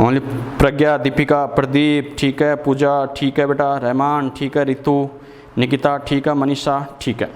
ओनली प्रज्ञा, दीपिका, प्रदीप ठीक है, पूजा ठीक है बेटा, रहमान ठीक है, रितु, निकिता ठीक है, मनीषा ठीक है।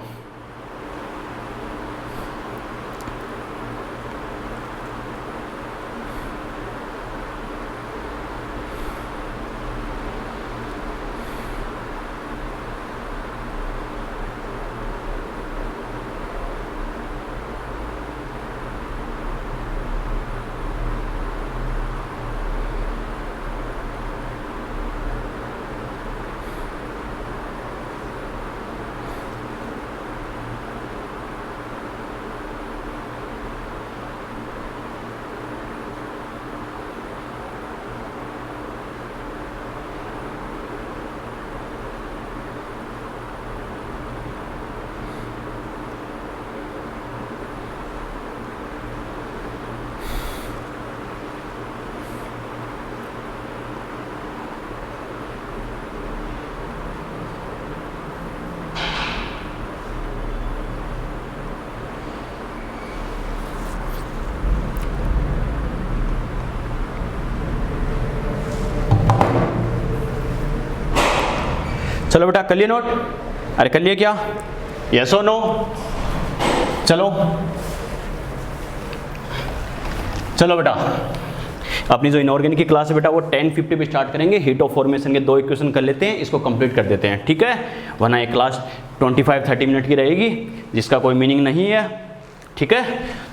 चलो बेटा कर लिए नोट, अरे कर लिए क्या, यस और नो। चलो चलो बेटा अपनी जो इनऑर्गेनिक की क्लास है बेटा वो 10:50 पे स्टार्ट करेंगे। हीट ऑफ फॉर्मेशन के 2 इक्वेशन कर लेते हैं, इसको कंप्लीट कर देते हैं, ठीक है, वरना ये क्लास 25-30 मिनट की रहेगी जिसका कोई मीनिंग नहीं है, ठीक है।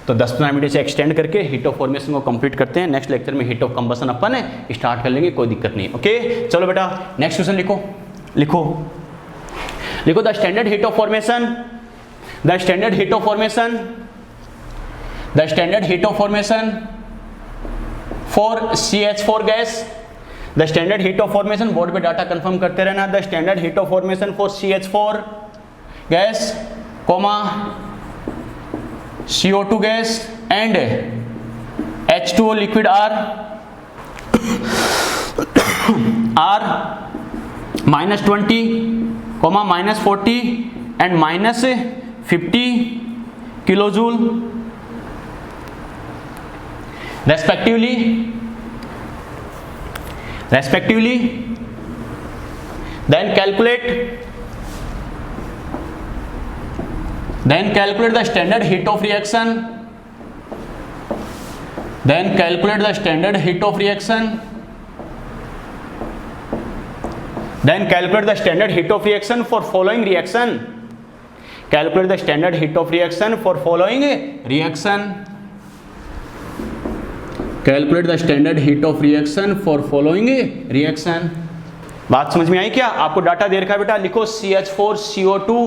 तो 10-15 मिनट से एक्सटेंड करके हीट ऑफ फॉर्मेशन को कंप्लीट करते हैं। नेक्स्ट लेक्चर में heat of combustion upon start कर लेंगे, कोई दिक्कत नहीं, ओके। चलो बेटा नेक्स्ट क्वेश्चन लिखो, लिखो लिखो, the standard heat of formation, the standard heat of formation, the standard heat of formation for CH4 gas, the standard heat of formation, board पे डाटा कंफर्म करते रहना, the standard heat of formation for CH4 gas comma CO2 gas and H2O liquid are -20, -40 and -50 kilojule respectively. Then calculate the standard heat of reaction. Then calculate the standard heat of reaction. Then calculate the standard heat of reaction for following reaction. Calculate the standard heat of reaction for following reaction. Calculate the standard heat of reaction for following reaction. बात समझ में आई क्या? आपको data दे रखा है बेटा, लिखो CH4 CO2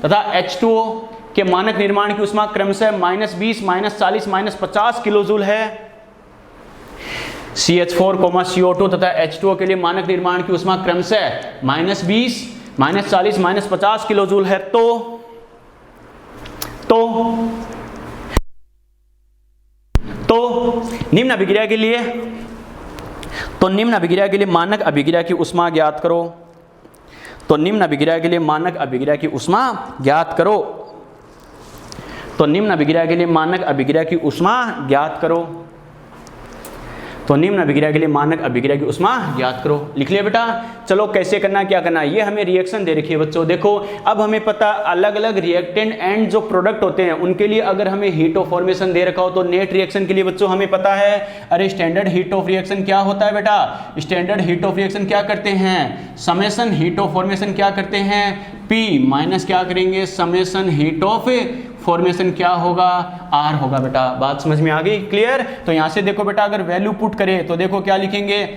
तथा H2O के मानक निर्माण की ऊष्मा क्रमशः -20, -40, -50 किलोजूल है। CH4, CO2 तथा H2O के लिए मानक निर्माण की ऊष्मा क्रमशः -20, -40, -50 किलोजूल है। तो निम्न अभिक्रिया के लिए मानक अभिक्रिया की ऊष्मा ज्ञात करो। तो निम्न अभिक्रिया के लिए मानक अभिक्रिया की ऊष्मा ज्ञात करो। तो निम्न अभिक्रिया के लिए मानक अभिक्रिया की ऊष्मा ज्ञात करो। तो निम्न अभिक्रिया के लिए मानक अभिक्रिया की ऊष्मा ज्ञात करो। लिख लिया बेटा? चलो कैसे करना, क्या करना, ये हमें रिएक्शन दे रखी है बच्चों। देखो अब हमें पता अलग अलग रिएक्टेंट एंड जो प्रोडक्ट होते हैं उनके लिए अगर हमें हीट ऑफ फॉर्मेशन दे रखा हो तो नेट रिएक्शन के लिए बच्चों हमें पता है, अरे स्टैंडर्ड हीट ऑफ रिएक्शन क्या होता है बेटा? स्टैंडर्ड हीट ऑफ रिएक्शन क्या करते हैं? समेशन हीट ऑफ फॉर्मेशन क्या करते हैं? P माइनस क्या करेंगे? समेशन हीट ऑफ फॉर्मेशन क्या होगा, R होगा बेटा। बात समझ में आ गई, क्लियर। तो यहां से देखो बेटा अगर वैल्यू पुट करें तो देखो क्या लिखेंगे,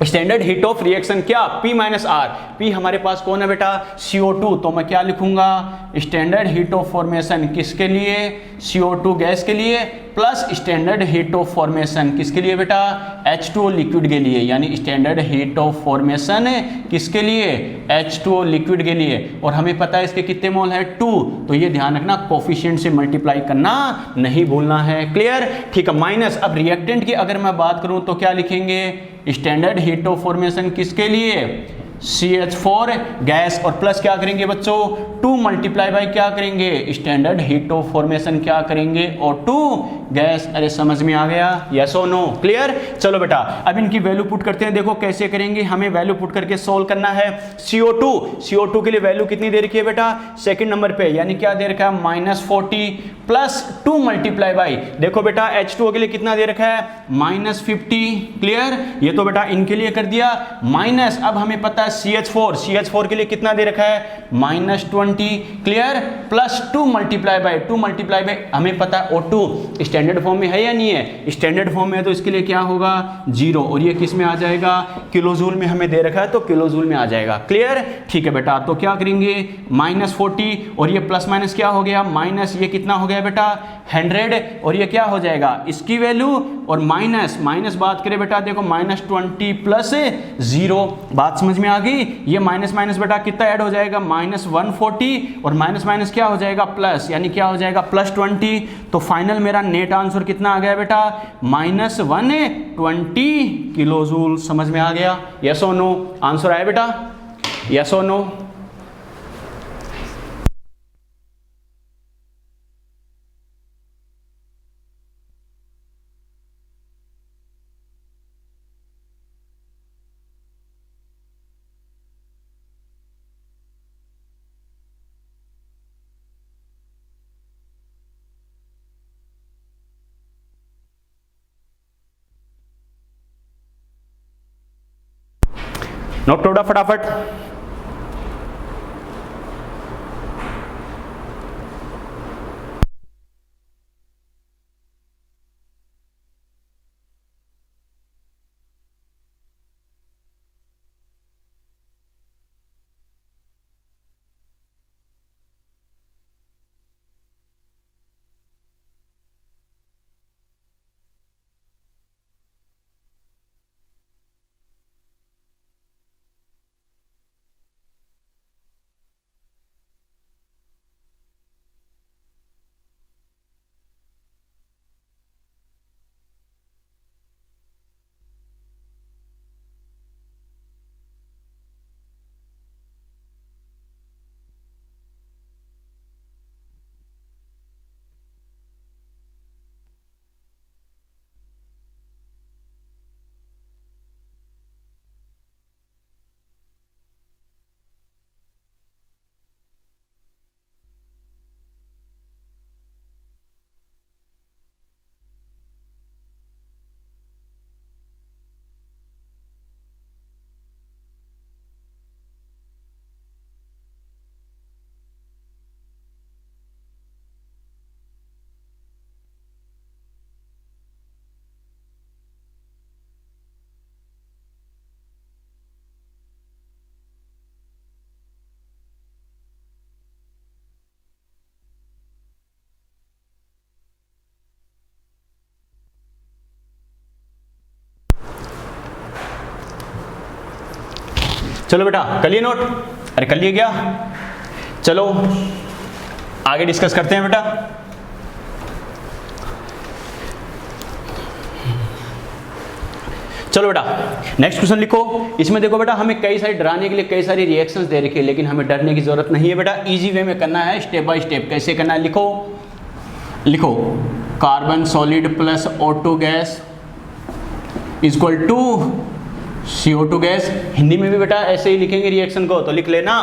स्टैंडर्ड हीट ऑफ रिएक्शन क्या, P माइनस आर। P हमारे पास कौन है बेटा, CO2, तो मैं क्या लिखूंगा, स्टैंडर्ड हीट ऑफ फॉर्मेशन किसके लिए, CO2 गैस के लिए, plus standard heat of formation किसके लिए बेटा, H2O लिक्विड के लिए, यानी स्टैंडर्ड हीट ऑफ फॉर्मेशन किसके लिए, H2O लिक्विड के लिए। और हमें पता है इसके कितने मोल है, 2, तो ये ध्यान रखना कोफिशिएंट से मल्टीप्लाई करना नहीं भूलना है, क्लियर, ठीक है। माइनस, अब रिएक्टेंट की अगर मैं बात करूं तो क्या लिखेंगे, स्टैंडर्ड हीट ऑफ फॉर्मेशन किसके लिए, CH4 गैस, और प्लस क्या करेंगे बच्चों, 2 मल्टीप्लाई बाय क्या करेंगे, स्टैंडर्ड हीट ऑफ फॉर्मेशन क्या करेंगे, O2 गैस। अरे समझ में आ गया, यस और नो, क्लियर। चलो बेटा अब इनकी वैल्यू पुट करते हैं, देखो कैसे करेंगे, हमें वैल्यू पुट करके सोल्व करना है। CO2 के लिए वैल्यू कितनी दे रखी है बेटा, सेकंड नंबर पे, यानी क्या दे रखा है, -40 प्लस 2 मल्टीप्लाई बाई, देखो बेटा H2O के लिए कितना दे रखा है, -50, क्लियर। ये तो बेटा इनके लिए कर दिया, माइनस, अब हमें पता है CH4 के लिए कितना दे रखा है, -20, क्लियर, प्लस 2 मल्टीप्लाई बाई हमें पता है O2 स्टैंडर्ड फॉर्म में है या नहीं है, स्टैंडर्ड फॉर्म में है, तो इसके लिए क्या होगा, 0, और ये किस में आ जाएगा, किलोजूल में हमें दे रखा है तो किलोजूल में आ जाएगा, क्लियर, ठीक है बेटा। तो क्या करेंगे, -40 और ये प्लस माइनस क्या हो गया, माइनस, ये कितना हो गया बेटा 100, और ये क्या हो जाएगा इसकी वैल्यू, और माइनस बात करें बेटा, देखो -20 प्लस 0, बात समझ में आ गई। ये माइनस बेटा कितना ऐड हो जाएगा, -140, और माइनस क्या हो जाएगा, प्लस, यानी क्या हो जाएगा +20। तो फाइनल मेरा नेट आंसर कितना आ गया बेटा, -120 किलोजूल। समझ में आ गया, यस और नो, आंसर आया बेटा, यस और नो। नोट करो फटाफट। चलो बेटा कर लिए नोट, अरे कर लिए क्या, चलो आगे डिस्कस करते हैं बेटा। चलो बेटा नेक्स्ट क्वेश्चन लिखो। इसमें देखो बेटा हमें कई सारी डराने के लिए कई सारी रिएक्शंस दे रखी है, लेकिन हमें डरने की जरूरत नहीं है बेटा, इजी वे में करना है, स्टेप बाय स्टेप। कैसे करना है लिखो carbon solid plus O2 gas equal to CO2 gas. Hindi में भी बेटा ऐसे ही लिखेंगे रिएक्शन को, तो लिख लेना।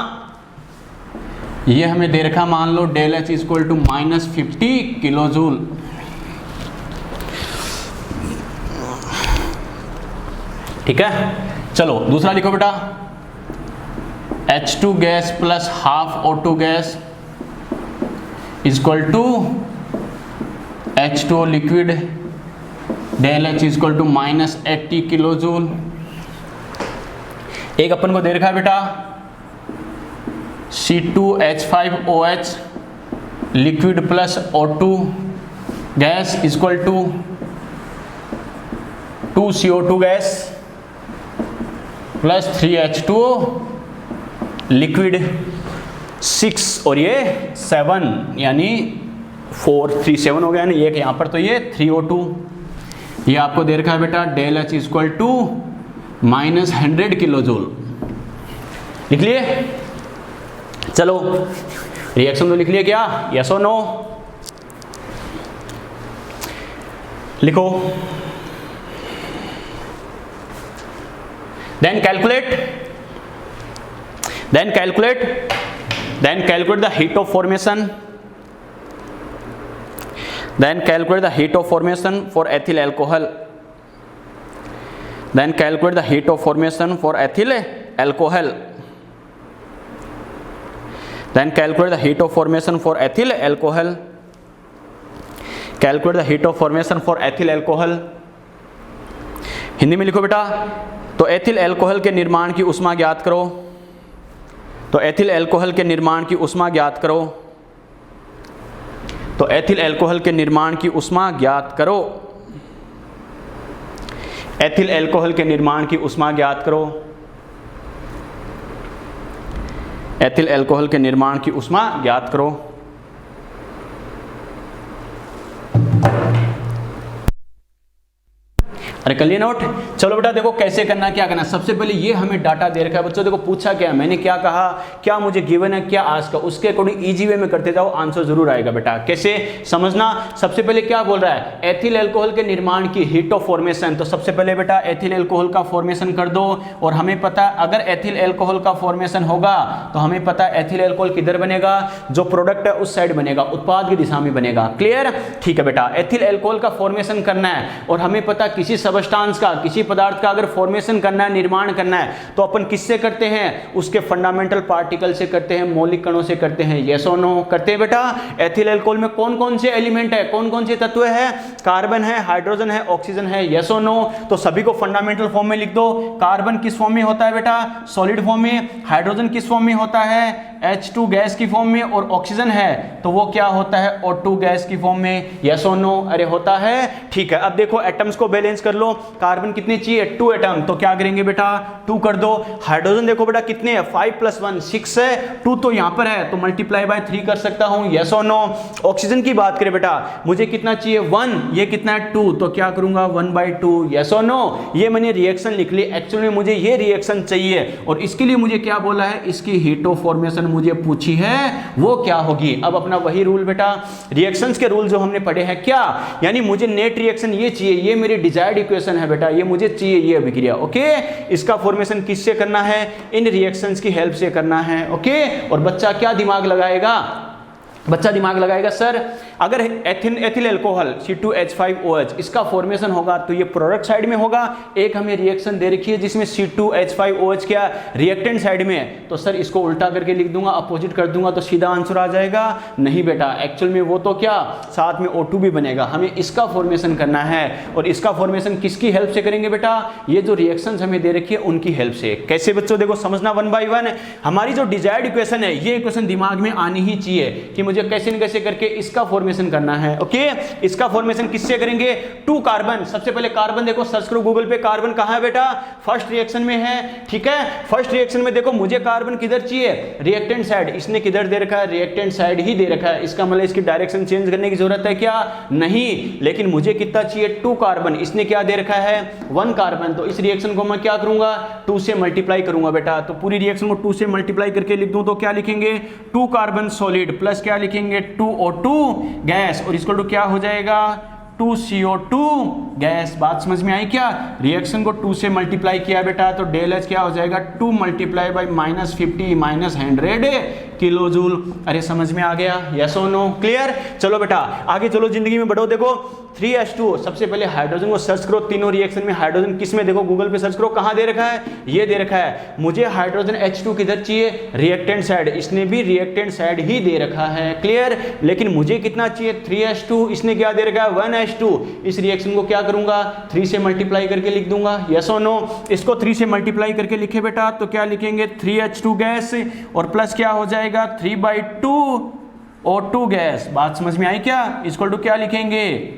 ये हमें दे रखा मान लो del H equal to -50 kilojoule. ठीक है, चलो दूसरा लिखो बेटा H2 gas plus half O2 gas equal to H2O liquid, del H equal to minus 80 kilo joule. एक अपन को दे रखा है बेटा C2H5OH liquid plus O2 gas equal to 2CO2 gas plus 3H2O liquid 6 और ये 7 यानी 4 3 7 हो गया ना, एक यहाँ पर तो ये 3O2। ये आपको दे रखा है बेटा del H equal to minus 100 kilo joule. लिख लिए? चलो रिएक्शन तो लिख लिए क्या? यस और नो? लिखो। Then calculate the heat of formation. Then calculate the heat of formation for ethyl alcohol. Then calculate the heat of formation for ethyl alcohol. Then calculate the heat of formation for ethyl alcohol. Calculate the heat of formation for ethyl alcohol. Hindi में लिखो बेटा। तो ethyl alcohol के निर्माण की ऊष्मा ज्ञात करो। तो एथिल अल्कोहल के निर्माण की ऊष्मा ज्ञात करो। तो एथिल अल्कोहल के निर्माण की ऊष्मा ज्ञात करो। एथिल अल्कोहल के निर्माण की ऊष्मा ज्ञात करो। एथिल अल्कोहल के निर्माण की ऊष्मा ज्ञात करो। अरे कर लिए नोट? चलो बेटा देखो कैसे करना, क्या करना। सबसे पहले ये हमें डाटा दे रखा है बच्चों। देखो पूछा क्या है, मैंने क्या कहा, क्या मुझे गिवन है, क्या आज का, उसके अकॉर्डिंग इजी वे में करते जाओ, आंसर जरूर आएगा बेटा। कैसे समझना? सबसे पहले क्या बोल रहा है, एथिल अल्कोहल के निर्माण की हीट ऑफ फॉर्मेशन। तो सबसे पहले बेटा एथिल अल्कोहल का फॉर्मेशन कर दो। और हमें पता अगर एथिल अल्कोहल का फॉर्मेशन होगा तो हमें पता एथिल अल्कोहल किधर बनेगा, जो प्रोडक्ट है उस साइड बनेगा, उत्पाद की दिशा में बनेगा। क्लियर? ठीक है बेटा, एथिल अल्कोहल का फॉर्मेशन करना है और हमें पता किसी सबस्टांस का, किसी पदार्थ का अगर फॉर्मेशन करना है, निर्माण करना है, तो अपन किससे करते हैं? उसके फंडामेंटल पार्टिकल से करते हैं, मौलिक कणों से करते हैं। यस और नो? करते हैं बेटा। एथिल अल्कोहल में कौन कौन से एलिमेंट है, कौन कौन से तत्व है? कार्बन है, हाइड्रोजन है, ऑक्सीजन है। यस और नो? तो सभी को फंडामेंटल फॉर्म में लिख दो। कार्बन किस फॉर्म में होता है बेटा? सॉलिड फॉर्म में। हाइड्रोजन किस फॉर्म में होता है? H2 गैस की फॉर्म में। और ऑक्सीजन है तो वो क्या होता है? O2 गैस की फॉर्म में। यस और नो? अरे होता है। ठीक है, अब देखो एटम्स को बैलेंस कर लो। कार्बन कितने चाहिए? 2 एटम, तो क्या करेंगे बेटा? 2 कर दो। हाइड्रोजन देखो बेटा कितने हैं? 5 + 1 6 है। 2 तो यहां पर है तो मल्टीप्लाई बाय 3 कर सकता हूं। यस और नो? ऑक्सीजन की बात करें बेटा, मुझे कितना चाहिए? 1, ये कितना है? 2, तो क्या करूंगा? 1/2। यस और नो? ये मैंने रिएक्शन लिख ली। एक्चुअली मुझे ये रिएक्शन चाहिए और इसके लिए मुझे क्या बोला है? इसकी हीट ऑफ फॉर्मेशन मुझे पूछी है, वो क्या होगी? अब अपना वही रूल बेटा, रिएक्शंस के रूल जो हमने पढ़े हैं, क्या यानी मुझे नेट रिएक्शन ये चाहिए, ये मेरी डिजायर्ड इक्वेशन है बेटा, ये मुझे चाहिए ये अभिक्रिया। ओके, इसका फॉर्मेशन किससे करना है? इन रिएक्शंस की हेल्प से करना है। ओके, और बच्चा क्या दिमाग लगाएगा? बच्चा दिमाग लगाएगा सर अगर एथिल अल्कोहल C2H5OH इसका फॉर्मेशन होगा तो ये प्रोडक्ट साइड में होगा। एक हमें रिएक्शन दे रखी है जिसमें C2H5OH क्या रिएक्टेंट साइड में है, तो सर इसको उल्टा करके लिख दूंगा, अपोजिट कर दूंगा तो सीधा आंसर आ जाएगा। नहीं बेटा, एक्चुअल में वो तो क्या साथ में O2 भी बनेगा। हमें इसका फॉर्मेशन करना है और इसका फॉर्मेशन किसकी हेल्प से करेंगे बेटा? ये जो रिएक्शंस हमें दे रखी है उनकी हेल्प से। कैसे बच्चों? देखो समझना 1 by 1। हमारी जो डिजायर्ड इक्वेशन है ये इक्वेशन दिमाग में आनी ही चाहिए कि मुझे कैसे न कैसे करके इसका फॉर्मेशन करना है। ओके, इसका फॉर्मेशन किससे करेंगे? 2 कार्बन। सबसे पहले कार्बन देखो, सर्च करो गूगल पे, कार्बन कहां है बेटा? फर्स्ट रिएक्शन में है। ठीक है, फर्स्ट रिएक्शन में देखो मुझे कार्बन किधर चाहिए? Reactant side. इसने किधर दे रखा है? रिएक्टेंट साइड ही दे रखा है। इसका मतलब इसकी डायरेक्शन चेंज करने की जरूरत है क्या? नहीं। लेकिन मुझे कितना चाहिए? 2 कार्बन। इसने क्या दे रखा है? 1 कार्बन। तो इस रिएक्शन को मैं क्या करूंगा? 2 से मल्टीप्लाई करूंगा बेटा। तो पूरी रिएक्शन को 2 से मल्टीप्लाई करके लिख दूं तो क्या लिखेंगे? 2 कार्बन सॉलिड प्लस क्या लिखेंगे? 2O2 गैस और इसको क्या हो जाएगा? 2CO2 gas. बात समझ में आई क्या? रिएक्शन को 2 से मल्टीप्लाई किया बेटा तो डेल H क्या हो जाएगा? 2 × -50 -100 किलो जूल। अरे समझ में आ गया, यस और नो, क्लियर। चलो बेटा आगे चलो, जिंदगी में बढ़ो। देखो 3H2O, सबसे पहले हाइड्रोजन को सर्च करो, तीनों रिएक्शन में हाइड्रोजन किस में, देखो गूगल पे सर्च करो, कहाँ दे रखा है, ये दे रखा है। मुझे हाइड्रोजन H2 किधर चाहिए, रिएक्टेंट साइड, इसने भी रिएक्टेंट साइड ही दे रखा है, क्लियर। लेकिन मुझे कितना चाहिए, 3H2, इसने क्या दे रखा है, 1H2। इस रिएक्शन को क्या करूंगा, 3 से मल्टीप्लाई करके लिख दूंगा, यस और नो। इसको 3 से मल्टीप्लाई करके लिखे बेटा तो क्या लिखेंगे, 3H2 गैस और प्लस क्या हो जाएगा, 3/2 O2 गैस। बात समझ में आई क्या, इक्वल टू क्या लिखेंगे,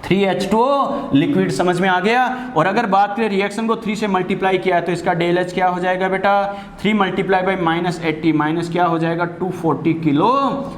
3H2O लिक्विड। समझ में आ गया। और अगर बात करें रिएक्शन को 3 से मल्टीप्लाई किया है तो इसका डेल एच क्या हो जाएगा बेटा, 3 मल्टीप्लाई बाई -80 माइनस क्या हो जाएगा, 240 किलो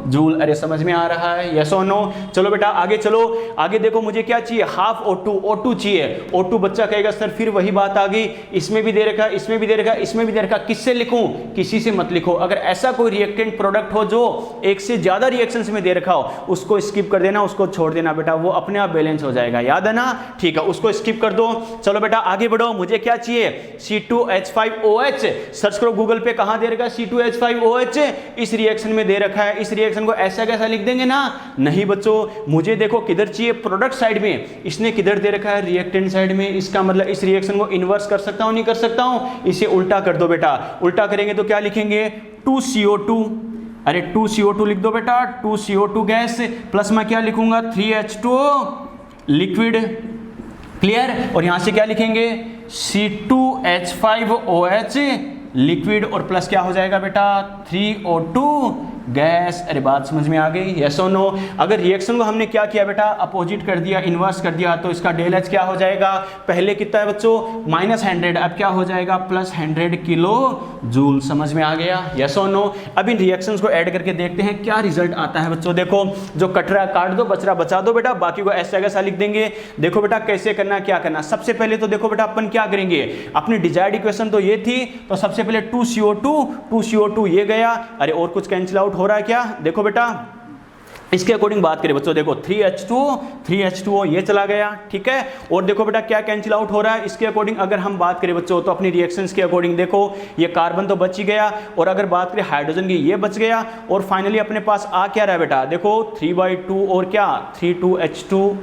जूल। अरे समझ में आ रहा है, यस और नो। चलो बेटा आगे चलो, आगे देखो मुझे क्या चाहिए, हाफ O2 चाहिए। O2 बच्चा कहेगा सर फिर वही बात आ गई, इसमें भी दे रखा, इसमें भी दे रखा, इसमें भी दे रखा, किससे लिखूं, किसी से मत लिखो। अगर ऐसा कोई रिएक्टेंट प्रोडक्ट हो जो एक से ज्यादा रिएक्शंस में दे रखा हो, उसको स्किप कर देना, उसको छोड़ देना बेटा, वो अपने आप बैलेंस हो जाएगा, याद है ना, ठीक है, उसको स्किप कर दो। चलो बेटा आगे बढ़ो, मुझे क्या चाहिए, C2H5OH। सर्च करो गूगल पे, कहां दे रखा है C2H5OH, इस रिएक्शन में दे रखा है। इस रिएक्शन को ऐसा कैसा लिख देंगे ना, नहीं बच्चों, मुझे देखो किधर चाहिए, प्रोडक्ट साइड में, इसने किधर दे रखा है, रिएक्टेंट साइड में। इसका मतलब इस रिएक्शन को इन्वर्स कर सकता हूं, नहीं कर सकता हूं, इसे उल्टा कर दो बेटा। उल्टा करेंगे तो क्या लिखेंगे, 2CO2, अरे 2CO2 लिख दो बेटा, 2CO2 गैस प्लस मैं क्या लिखूंगा, 3H2O लिक्विड, क्लियर। और यहां से क्या लिखेंगे, C2H5OH लिक्विड और प्लस क्या हो जाएगा बेटा, 3O2 गैस। अरे बात समझ में आ गई, यस और नो। अगर रिएक्शन को हमने क्या किया बेटा, अपोजिट कर दिया, इन्वर्स कर दिया, तो इसका डेल एच क्या हो जाएगा, पहले कितना है बच्चों, -100, अब क्या हो जाएगा, +100 किलो जूल। समझ में आ गया, यस और नो। अब इन रिएक्शंस को ऐड करके देखते हैं क्या रिजल्ट आता है बच्चों। देखो जो कट रहा है काट दो, बच रहा बचा दो बेटा, बाकी को ऐसा कैसा लिख देंगे। देखो बेटा कैसे करना, क्या करना, सबसे पहले तो देखो बेटा अपन क्या करेंगे, अपनी डिजायर्ड इक्वेशन तो ये थी, तो सबसे पहले 2CO2 ये गया। अरे और कुछ कैंसिल आउट हो रहा है क्या, देखो बेटा इसके अकॉर्डिंग बात करें बच्चों, देखो 3H2O ये चला गया, ठीक है। और देखो बेटा क्या कैंसिल आउट हो रहा है, इसके अकॉर्डिंग अगर हम बात करें बच्चों तो अपनी रिएक्शंस के अकॉर्डिंग देखो ये कार्बन तो बच ही गया, और अगर बात करें हाइड्रोजन की ये बच गया, और फाइनली अपने पास आ क्या रहा है बेटा, देखो 3/2 और क्या 3,2H2,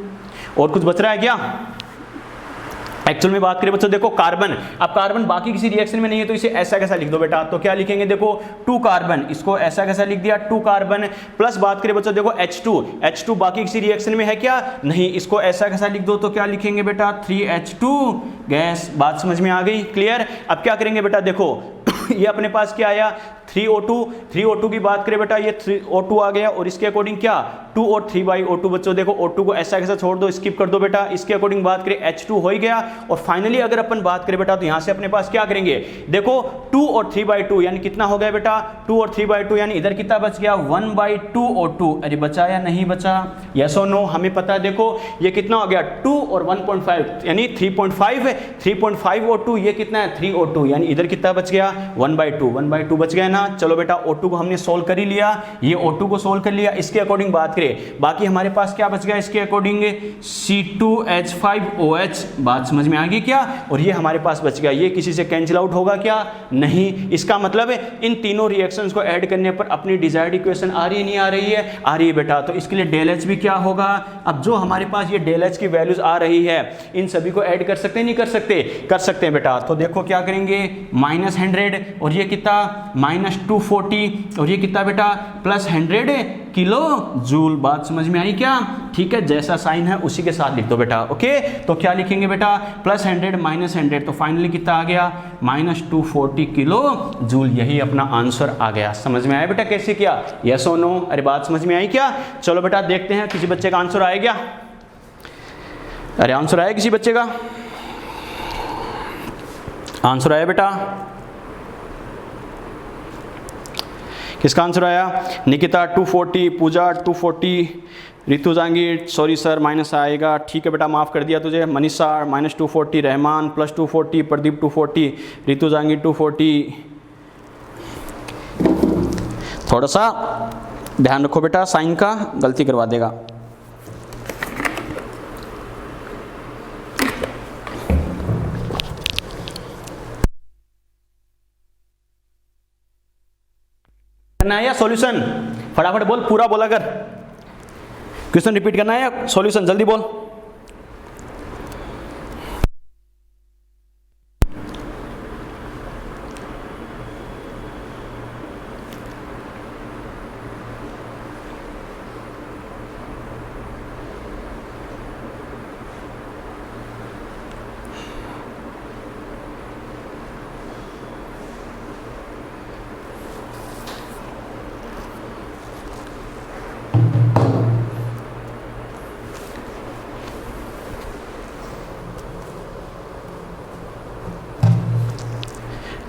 और कुछ बच रहा है क्या। एक्चुअल में बात करें बच्चों देखो कार्बन, अब कार्बन बाकी किसी रिएक्शन में नहीं है तो इसे ऐसा कैसा लिख दो बेटा, तो क्या लिखेंगे, देखो 2 कार्बन, इसको ऐसा कैसा लिख दिया 2 कार्बन, प्लस बात करें बच्चों देखो H2 बाकी किसी रिएक्शन में है क्या, नहीं, इसको ऐसा कैसा लिख दो, तो क्या लिखेंगे बेटा 3H2 गैस। बात समझ में आ गई, क्लियर। अब क्या करेंगे बेटा, देखो ये अपने पास क्या आया 3O2 की बात करें बेटा, ये 3O2 आ गया, और इसके अकॉर्डिंग क्या 2 और 3/O2 बच्चों, देखो O2 को ऐसा कैसा छोड़ दो, स्किप कर दो बेटा। इसके अकॉर्डिंग बात करें H2 हो ही गया, और फाइनली अगर अपन बात करें बेटा तो यहां से अपने पास क्या करेंगे, देखो 2 और 3/2 यानी कितना हो गया बेटा, 2 और 3/2 यानी इधर कितना बच गया 1/2 O2। अरे बचा या नहीं बचा, यस और नो, हमें पता है। देखो ये कितना हो गया 2 और 1.5 यानी 3.5 O2, ये कितना है 3 O2 यानी इधर कितना बच गया 1/2 बच गया ना। चलो बेटा O2 को हमने सोल्व कर ही लिया, ये O2 को सोल्व कर लिया। इसके अकॉर्डिंग बात करें बाकी हमारे पास क्या बच गया, इसके अकॉर्डिंग C2H5OH। बात समझ में आ गई क्या, और ये हमारे पास बच गया, ये किसी से कैंसिल आउट होगा क्या, नहीं। इसका मतलब है इन तीनों रिएक्शंस को ऐड करने पर अपनी डिजायर्ड इक्वेशन आ रही है, नहीं आ रही है, आ रही है बेटा। तो इसके लिए डेल एच भी क्या होगा, अब जो हमारे पास ये डेल एच की वैल्यूज आ रही है इन सभी को ऐड कर सकते हैं, नहीं कर सकते, कर सकते हैं बेटा। तो देखो क्या करेंगे -100 और ये कितना -240 और ये कितना बेटा +100 किलो जूल। बात समझ में आई क्या, ठीक है, जैसा साइन है उसी के साथ लिख दो बेटा, ओके। तो क्या लिखेंगे बेटा +100 -100, तो फाइनली कितना आ गया -240 किलो जूल। यही अपना आंसर आ गया। समझ में आया बेटा कैसे किया, यस और नो। अरे बात समझ में आई क्या, चलो बेटा देखते हैं किसी बच्चे का आंसर आया क्या। अरे आंसर आया किसी बच्चे का, आंसर आया बेटा, किसका आंसर आया, Nikita 240, Pooja 240, Ritu Jangir sorry sir minus आएगा, ठीक है बेटा माफ़ कर दिया तुझे, मनीषा -240, रहमान +240, प्रदीप 240, रितु जांगीर 240। थोड़ा सा ध्यान रखो बेटा, साइन का गलती करवा देगा। करना है या सॉल्यूशन? फटाफट बोल, पूरा बोला कर। क्वेश्चन रिपीट करना है या सॉल्यूशन? जल्दी बोल।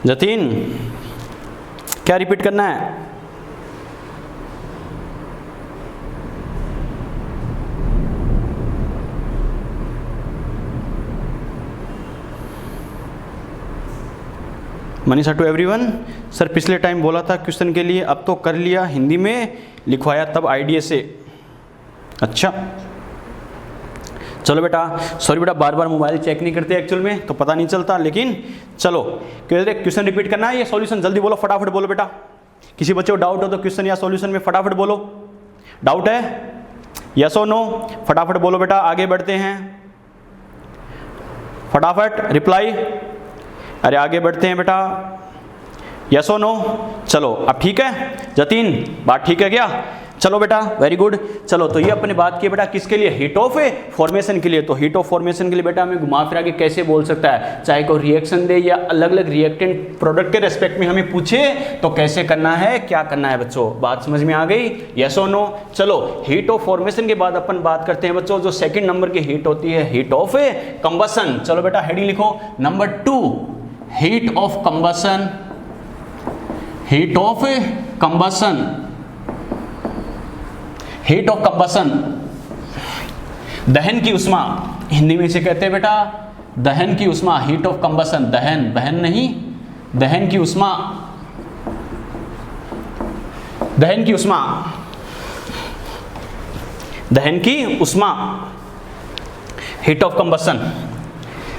जतीन, क्या रिपीट करना है? मनीषा टू एवरीवन, सर पिछले टाइम बोला था क्वेश्चन के लिए, अब तो कर लिया, हिंदी में लिखवाया तब आईडिया से। अच्छा चलो बेटा, सॉरी बेटा, बार बार मोबाइल चेक नहीं करते एक्चुअल में, तो पता नहीं चलता, लेकिन चलो क्वेश्चन रिपीट करना है या सॉल्यूशन? जल्दी बोलो, फटाफट बोलो बेटा। किसी बच्चे को डाउट हो तो क्वेश्चन या सॉल्यूशन में फटाफट बोलो। डाउट है? यस और नो? फटाफट बोलो बेटा, आगे बढ़ते हैं, फटाफट रिप्लाई। अरे आगे बढ़ते हैं बेटा, यस और नो? चलो अब ठीक है जतीन, बात ठीक है क्या? चलो बेटा, वेरी गुड। चलो तो ये अपने बात की बेटा किसके लिए? हीट ऑफ फॉर्मेशन के लिए। तो हीट ऑफ फॉर्मेशन के लिए बेटा हमें घुमा फिरा के कैसे बोल सकता है, चाहे कोई रिएक्शन दे या अलग अलग रिएक्टेंट प्रोडक्ट के रेस्पेक्ट में हमें पूछे तो कैसे करना है, क्या करना है बच्चों? बात समझ में आ गई? यस और नो? चलो हीट ऑफ फॉर्मेशन के बाद अपन बात करते हैं बच्चों, जो सेकेंड नंबर की हीट होती है, हीट ऑफ कंबसन। चलो बेटा हेडिंग लिखो, number 2, heat of combustion. Heat of combustion, heat of combustion, दहन की उष्मा, हिंदी में इसे कहते हैं बेटा दहन की उष्मा। हीट ऑफ कंबसन, दहन, बहन नहीं, दहन की उष्मा, दहन की उष्मा, दहन की उष्मा, हीट ऑफ कंबसन।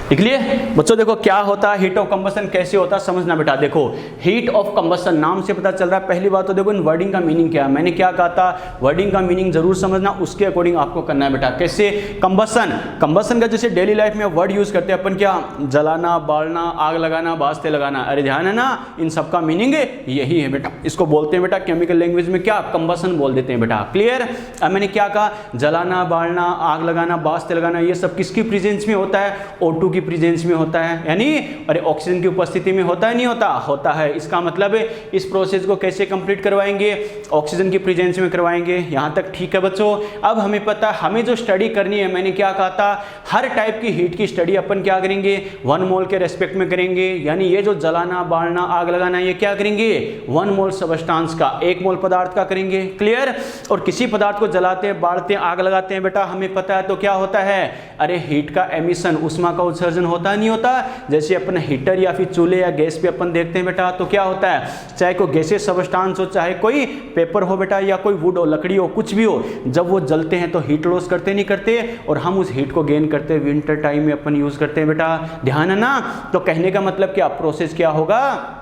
लिख लिए बच्चों? देखो क्या होता है हीट ऑफ कंबसन, कैसे होता है समझना बेटा। देखो हीट ऑफ कंबसन नाम से पता चल रहा है। पहली बात तो देखो इन वर्डिंग का मीनिंग क्या है, मैंने क्या कहा था, वर्डिंग का मीनिंग जरूर समझना, उसके अकॉर्डिंग आपको करना है बेटा। कैसे? कंबसन, कंबसन का जैसे डेली लाइफ में वर्ड यूज करते हैं अपन, क्या? जलाना, बालना, आग लगाना, बास्ते लगाना। अरे ध्यान है ना, इन सबका मीनिंग यही है बेटा। इसको बोलते हैं बेटा केमिकल लैंग्वेज में क्या? कंबसन बोल देते हैं बेटा। क्लियर? अब मैंने क्या कहा, जलाना, बालना, आग लगाना, बास्ते लगाना, ये सब किसकी प्रेजेंस में होता है? O2 की प्रेजेंस में होता है, यानी अरे ऑक्सीजन की उपस्थिति में होता है, नहीं होता? होता है। इसका मतलब इस प्रोसेस को कैसे कंप्लीट करवाएंगे? ऑक्सीजन की प्रेजेंस में करवाएंगे। यहां तक ठीक है बच्चों? अब हमें पता है हमें जो स्टडी करनी है, मैंने क्या कहा था, हर टाइप की हीट की स्टडी अपन क्या करेंगे? 1 मोल के रेस्पेक्ट में करेंगे। यानी ये जो जलाना, बालना, आग लगाना, ये क्या करेंगे? 1 मोल सबस्टांस का, 1 मोल पदार्थ का करेंगे। क्लियर? और किसी पदार्थ को जलाते हैं, बाढ़ते हैं, आग लगाते हैं बेटा, हमें पता है तो क्या होता है? अरे हीट का एमिशन, उष्मा का उत्सर्जन होता नहीं होता? जैसे अपन हीटर या फिर चूल्हे या गैस पे अपन देखते हैं बेटा, तो क्या होता है, चाहे कोई गैसेस सबस्टांस हो, चाहे कोई पेपर हो बेटा, या कोई वुड हो, लकड़ी हो, कुछ भी हो, जब वो जलते हैं तो हीट लॉस करते नहीं करते? और हम उस हीट को गेन करते हैं, विंटर टाइम में अपन यूज करते हैं बेटा। ध्यान है ना? तो कहने का मतलब क्या, प्रोसेस क्या होगा?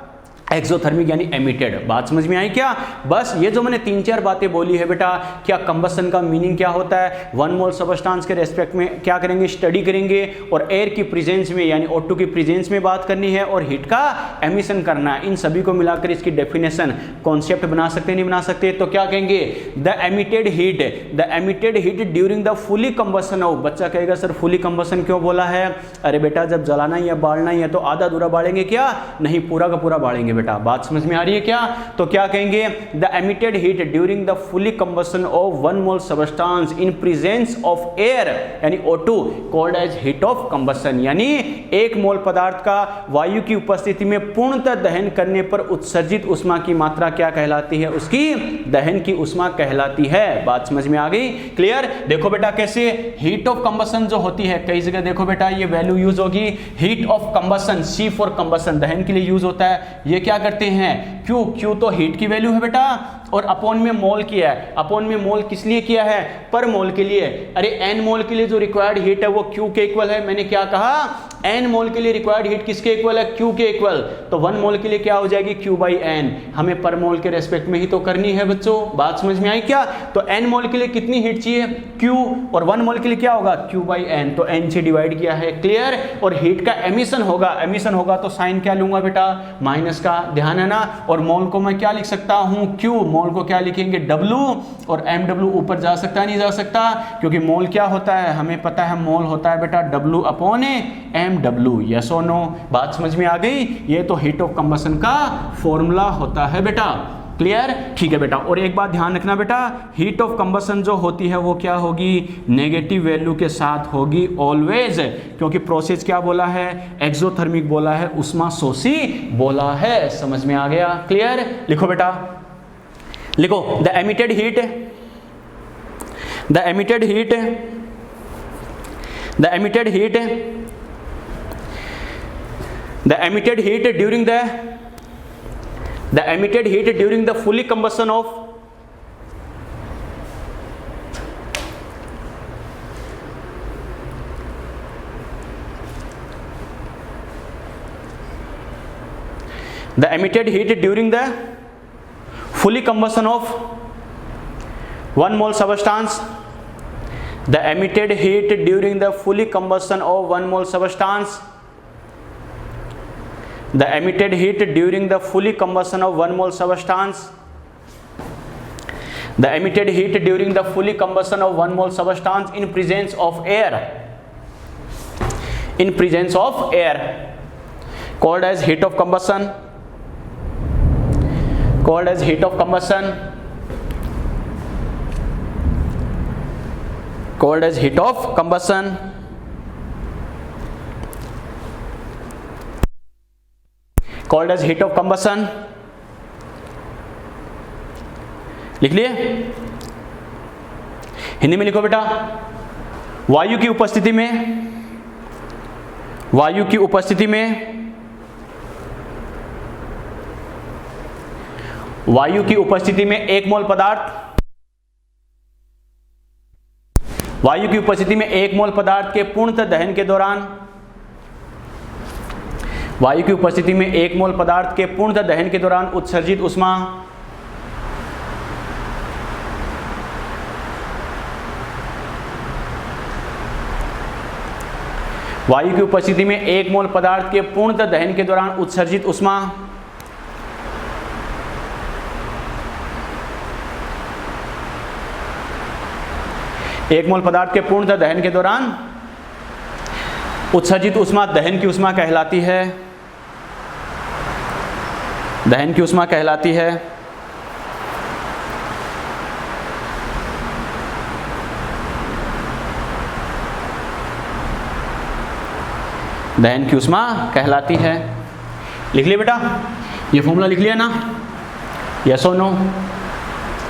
एक्सोथर्मिक यानी एमिटेड। बात समझ में आई क्या? बस ये जो मैंने 3-4 बातें बोली है बेटा, क्या कंबसन का मीनिंग क्या होता है, 1 मोल सबस्टांस के रेस्पेक्ट में क्या करेंगे? स्टडी करेंगे, और एयर की प्रेजेंस में यानी O2 की प्रेजेंस में बात करनी है, और हीट का एमिशन करना है। इन सभी को मिलाकर इसकी डेफिनेशन, कॉन्सेप्ट बना सकते नहीं बना सकते? तो क्या कहेंगे? The emitted heat, the emitted heat during the fully combustion of. बच्चा कहेगा सर फुली कंबसन क्यों बोला है? अरे बेटा जब जलाना या बालना ही है तो आधा अधूरा बालेंगे क्या? नहीं, पूरा का पूरा बालेंगे बेटा। बात समझ में आ रही है क्या? तो क्या कहेंगे? The emitted heat during the fully combustion of 1 mole substance in presence of air यानी O2 called as heat of combustion. यानी 1 मोल पदार्थ का वायु की उपस्थिति में पूर्णतः दहन करने पर उत्सर्जित उष्मा की मात्रा क्या कहलाती है? उसकी दहन की उष्मा कहलाती है। बात समझ में आ गई? क्लियर? देखो बेटा कैसे हीट ऑफ कंबसन जो होती है, कई जगह देखो बेटा ये वैल्यू यूज होगी, heat of combustion, C for combustion, दहन के लिए यूज होता है। ये क्या करते हैं? क्यू, क्यू तो हीट की वैल्यू है बेटा, और अपॉन में मोल किया है। अपॉन में मोल किस लिए किया है? पर मोल के लिए। अरे n मोल के लिए जो रिक्वायर्ड हीट है वो Q के इक्वल है। मैंने क्या कहा? n मोल के लिए रिक्वायर्ड हीट किसके इक्वल है? Q के इक्वल। तो 1 मोल के लिए क्या हो जाएगी? Q/n। हमें पर मोल के रेस्पेक्ट में ही तो करनी है बच्चों, बात समझ में आई क्या? तो n मोल के लिए कितनी हीट चाहिए? Q, और 1 मोल के लिए क्या होगा? Q/n। तो n से डिवाइड किया है, क्लियर। और हीट का एमिशन होगा, एमिशन होगा तो साइन क्या लूंगा बेटा? माइनस का, ध्यान है ना। और मोल को मैं क्या लिख सकता हूं? Q। मोल को क्या लिखेंगे? W। और MW ऊपर जा सकता है, नहीं जा सकता? क्योंकि मोल क्या होता है हमें पता है, मोल होता है बेटा W/MW। यस और नो? बात समझ में आ गई? ये तो हीट ऑफ कंबशन का फॉर्मूला होता है बेटा, क्लियर। ठीक है बेटा, और एक बात ध्यान रखना बेटा, हीट ऑफ कंबशन जो होती है वो क्या होगी? नेगेटिव वैल्यू के साथ होगी ऑलवेज, क्योंकि प्रोसेस क्या बोला है? एक्सोथर्मिक बोला है, उष्माशोषी बोला है। समझ में आ गया? क्लियर। लिखो बेटा, लिखो the emitted heat, the emitted heat, the emitted heat, the emitted heat during the emitted heat during the fully combustion of the emitted heat during the fully combustion of 1 mole substance, the emitted heat during the fully combustion of 1 mole substance, the emitted heat during the fully combustion of 1 mole substance, the emitted heat during the fully combustion of 1 mole substance in presence of air, in presence of air, called as heat of combustion, called as heat of combustion, called as heat of combustion, called as heat of combustion। लिख लिए? हिंदी में लिखो बेटा, वायु की उपस्थिति में, वायु की उपस्थिति में, वायु की उपस्थिति में 1 मोल पदार्थ, वायु की उपस्थिति में 1 मोल पदार्थ के पूर्णतः दहन के दौरान, वायु की उपस्थिति में 1 मोल पदार्थ के पूर्णतः दहन के दौरान उत्सर्जित ऊष्मा, वायु की उपस्थिति में 1 मोल पदार्थ के पूर्णतः दहन के दौरान उत्सर्जित ऊष्मा, एक मोल पदार्थ के पूर्णतः दहन के दौरान उत्सर्जित ऊष्मा दहन की ऊष्मा कहलाती है, दहन की ऊष्मा कहलाती है। दहन की ऊष्मा कहलाती है। लिख लिया बेटा? ये फॉर्मूला लिख लिया ना? यस और नो?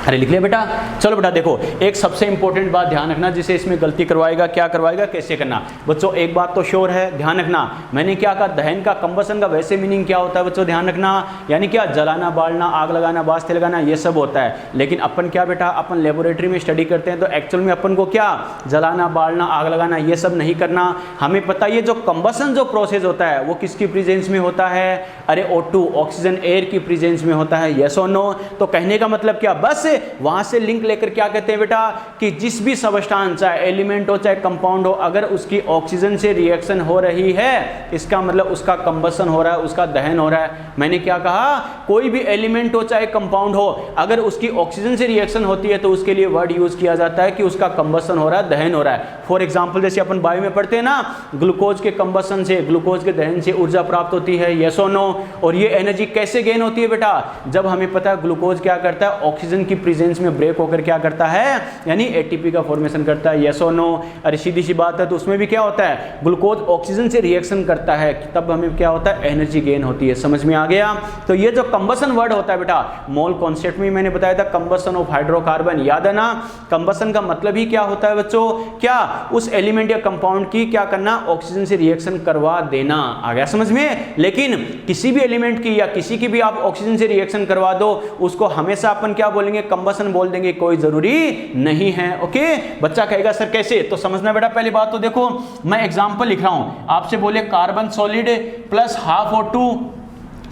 अरे लिख लिया बेटा? चलो बेटा देखो, एक सबसे इंपॉर्टेंट बात ध्यान रखना, जिसे इसमें गलती करवाएगा, क्या करवाएगा, कैसे करना। बच्चों एक बात तो श्योर है, ध्यान रखना, मैंने क्या कहा, दहन का, कंबसन का वैसे मीनिंग क्या होता है बच्चों, ध्यान रखना, यानी क्या, जलाना, बालना, आग लगाना, वास्ते लगाना, ये सब होता है। लेकिन अपन क्या बेटा, अपन लेबोरेटरी में स्टडी करते हैं तो एक्चुअल में अपन को क्या, जलाना, बालना, आग लगाना, ये सब नहीं करना। हमें पता है ये जो कंबसन जो प्रोसेस होता है वो किसकी प्रेजेंस में होता है, अरे O2, ऑक्सीजन, एयर की प्रेजेंस में होता है। यस और नो? तो कहने का मतलब क्या, बस वहां से लिंक लेकर क्या कहते हैं बेटा, कि जिस भी सबस्टांस, चाहे एलिमेंट हो चाहे कंपाउंड हो, अगर उसकी ऑक्सीजन से रिएक्शन हो रही है, इसका मतलब उसका कंबसन हो रहा है, उसका दहन हो रहा है। मैंने क्या कहा, कोई भी एलिमेंट हो चाहे कंपाउंड हो, अगर उसकी ऑक्सीजन से रिएक्शन होती है तो उसके लिए वर्ड यूज किया जाता है कि उसका कंबसन हो रहा है, दहन हो रहा है। फॉर एग्जाम्पल जैसे अपन बायो में पढ़ते हैं ना, ग्लूकोज के कंबसन से, ग्लूकोज के दहन से ऊर्जा प्राप्त होती है। यस और नो? और ये एनर्जी कैसे गेन होती है बेटा, जब हमें पता है ग्लूकोज क्या करता है, ऑक्सीजन की प्रेजेंस में ब्रेक होकर क्या करता है, यानी एटीपी का फॉर्मेशन करता है। यस और नो? अरे सीधी सी बात है। तो उसमें भी क्या होता है, ग्लूकोज ऑक्सीजन से रिएक्शन करता है, तब हमें क्या होता है, एनर्जी गेन होती है। समझ में आ गया? तो ये जो कंबसन वर्ड होता है बेटा, मोल कॉन्सेप्ट में मैंने बताया था, कंबसन ऑफ हाइड्रोकार्बन, याद है ना? कंबसन का मतलब ही क्या होता है बच्चों, क्या उस एलिमेंट या कंपाउंड की क्या करना, ऑक्सीजन से रिएक्शन करवा देना। आ गया समझ में? लेकिन किसी भी एलिमेंट की या किसी की भी आप ऑक्सीजन से रिएक्शन करवा दो, उसको हमेशा अपन क्या बोलेंगे, कंबसन बोल देंगे, कोई जरूरी नहीं है। ओके? बच्चा कहेगा सर कैसे, तो समझना बेटा पहली बात तो देखो, मैं एग्जांपल लिख रहा हूं, आपसे बोले carbon solid plus half O2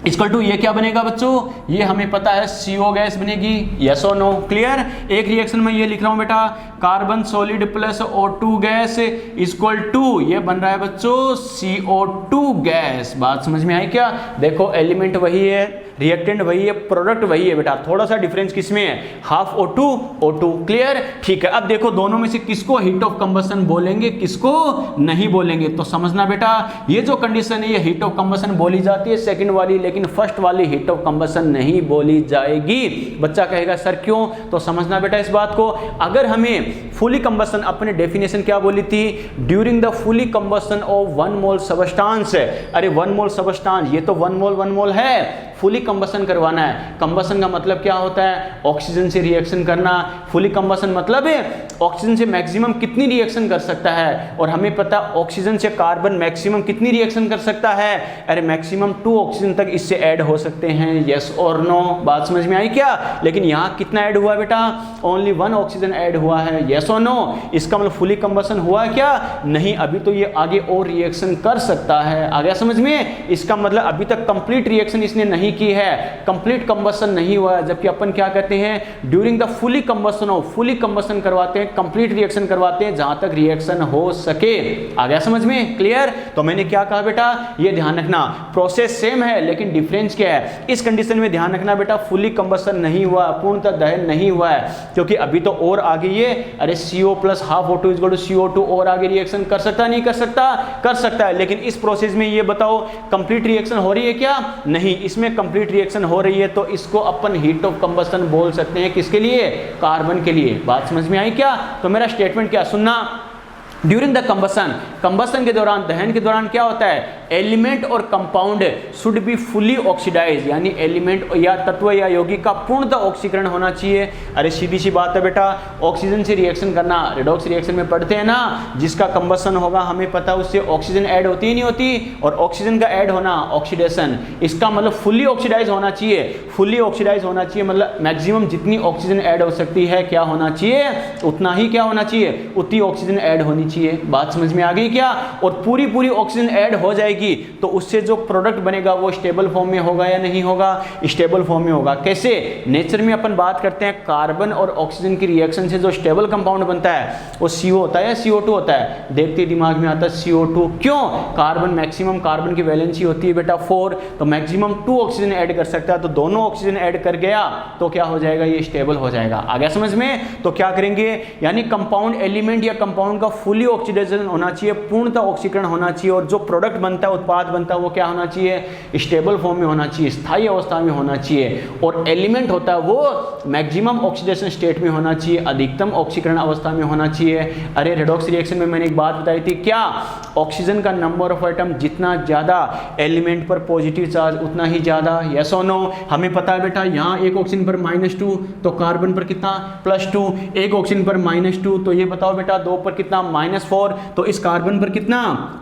equal to ये क्या बनेगा बच्चों, ये हमें पता है CO गैस बनेगी। यस और नो? क्लियर? एक रिएक्शन में ये लिख रहा हूं बेटा, carbon solid plus O2 gas equal to ये बन रहा है बच्चों CO2 गैस। बात समझ में आई क्या? देखो एलिमेंट वही है, रिएक्टेंट वही है, प्रोडक्ट वही है बेटा, थोड़ा सा डिफरेंस किसमें है, हाफ O2। क्लियर? ठीक है। अब देखो दोनों में से किसको हीट ऑफ कंबसन बोलेंगे, किसको नहीं बोलेंगे, तो समझना बेटा ये जो कंडीशन है ये हीट ऑफ कंबसन बोली जाती है सेकंड वाली, लेकिन फर्स्ट वाली हीट ऑफ कंबसन नहीं बोली जाएगी। बच्चा कहेगा सर क्यों, तो समझना बेटा इस बात को, अगर हमें फुली कंबसन, अपने डेफिनेशन क्या बोली थी, during the fully combustion of 1 mole substance. अरे 1 मोल सबस्टांस, ये तो 1 मोल है, फुली कंबसन करवाना है। कंबसन का मतलब क्या होता है, ऑक्सीजन से रिएक्शन करना। फुली कंबसन मतलब ऑक्सीजन से मैक्सिमम कितनी रिएक्शन कर सकता है, और हमें पता ऑक्सीजन से कार्बन मैक्सिमम कितनी रिएक्शन कर सकता है, अरे मैक्सिमम 2 ऑक्सीजन तक इससे ऐड हो सकते हैं। यस और नो? बात समझ में आई क्या? लेकिन यहाँ कितना ऐड हुआ बेटा, ओनली 1 ऑक्सीजन ऐड हुआ है। यस और नो? इसका मतलब फुली कंबसन हुआ क्या, नहीं, अभी तो ये आगे और रिएक्शन कर सकता है। आ गया समझ में? इसका मतलब अभी तक कंप्लीट रिएक्शन इसने नहीं की है, कंप्लीट कंबसन नहीं हुआ है, जबकि अपन क्या कहते हैं, ड्यूरिंग द फुली कंबसन हो, फुली कंबसन करवाते हैं, कंप्लीट रिएक्शन करवाते हैं जहां तक रिएक्शन हो सके। आ गया समझ में? क्लियर? तो मैंने क्या कहा बेटा, ये ध्यान रखना, प्रोसेस सेम है लेकिन डिफरेंस क्या है, इस कंडीशन में ध्यान रखना बेटा, फुली कंबसन नहीं हुआ, पूर्णतः दहन नहीं हुआ है, क्योंकि अभी तो और आगे ये, अरे CO plus half O2 equal to CO2 और आगे रिएक्शन कर सकता नहीं कर सकता, कर सकता है। लेकिन इस प्रोसेस में ये बताओ कंप्लीट रिएक्शन हो रही है क्या, नहीं, इसमें कंप्लीट रिएक्शन हो रही है, तो इसको अपन हीट ऑफ कंबसन बोल सकते हैं। किसके लिए? कार्बन के लिए। बात समझ में आई क्या? तो मेरा स्टेटमेंट क्या सुनना, ड्यूरिंग द कंबसन के दौरान, दहन के दौरान क्या होता है, एलिमेंट और compound should be fully oxidise, यानी एलिमेंट या तत्व या यौगिक का पूर्णतः ऑक्सीकरण होना चाहिए। अरे सीधी सी बात है बेटा, ऑक्सीजन से रिएक्शन करना, रेडॉक्स रिएक्शन में पढ़ते हैं ना, जिसका कंबसन होगा हमें पता उससे ऑक्सीजन ऐड होती ही नहीं होती, और ऑक्सीजन का ऐड होना ऑक्सीडेशन, इसका मतलब फुली ऑक्सीडाइज होना चाहिए। फुली ऑक्सीडाइज होना चाहिए मतलब मैक्सिमम जितनी ऑक्सीजन ऐड हो सकती है क्या होना चाहिए, उतना ही क्या होना चाहिए, उतनी ऑक्सीजन ऐड होनी चाहिए। बात समझ में आ गई क्या? और पूरी ऑक्सीजन ऐड हो जाएगी तो उससे जो प्रोडक्ट बनेगा वो स्टेबल फॉर्म में होगा या नहीं होगा, स्टेबल फॉर्म में होगा। कैसे? नेचर में अपन बात करते हैं कार्बन और ऑक्सीजन की रिएक्शन से जो स्टेबल कंपाउंड बनता है वो CO होता है या CO2 होता है, देखते दिमाग में आता है CO2। क्यों? कार्बन मैक्सिमम, कार्बन की वैलेंसी होती है बेटा 4, तो मैक्सिमम 2 ऑक्सीजन ऐड कर सकता है, तो दोनों ऑक्सीजन ऐड कर गया तो क्या हो जाएगा, ये स्टेबल हो जाएगा। आ गया समझ में? तो क्या करेंगे, यानी कंपाउंड एलिमेंट या कंपाउंड का फुली ऑक्सीडेशन होना चाहिए, पूर्णतः ऑक्सीकरण होना चाहिए, और जो प्रोडक्ट बनता है, उत्पाद बनता है, वो क्या होना चाहिए, स्टेबल फॉर्म में होना चाहिए, स्थायी अवस्था में होना चाहिए। और एलिमेंट होता है वो मैक्सिमम ऑक्सीडेशन स्टेट में होना चाहिए, अधिकतम ऑक्सीकरण अवस्था में होना चाहिए। अरे रेडॉक्स रिएक्शन में मैंने एक बात बताई थी, क्या ऑक्सीजन का नंबर ऑफ एटम जितना ज्यादा एलिमेंट पर पॉजिटिव चार्ज उतना ही ज्यादा। यस और नो? हमें पता है बेटा, यहाँ एक ऑक्सीजन पर -2 तो कार्बन पर कितना, +2, एक ऑक्सीजन पर -2 तो ये बताओ बेटा 2 पर कितना, -4, तो इस कार्बन पर कितना,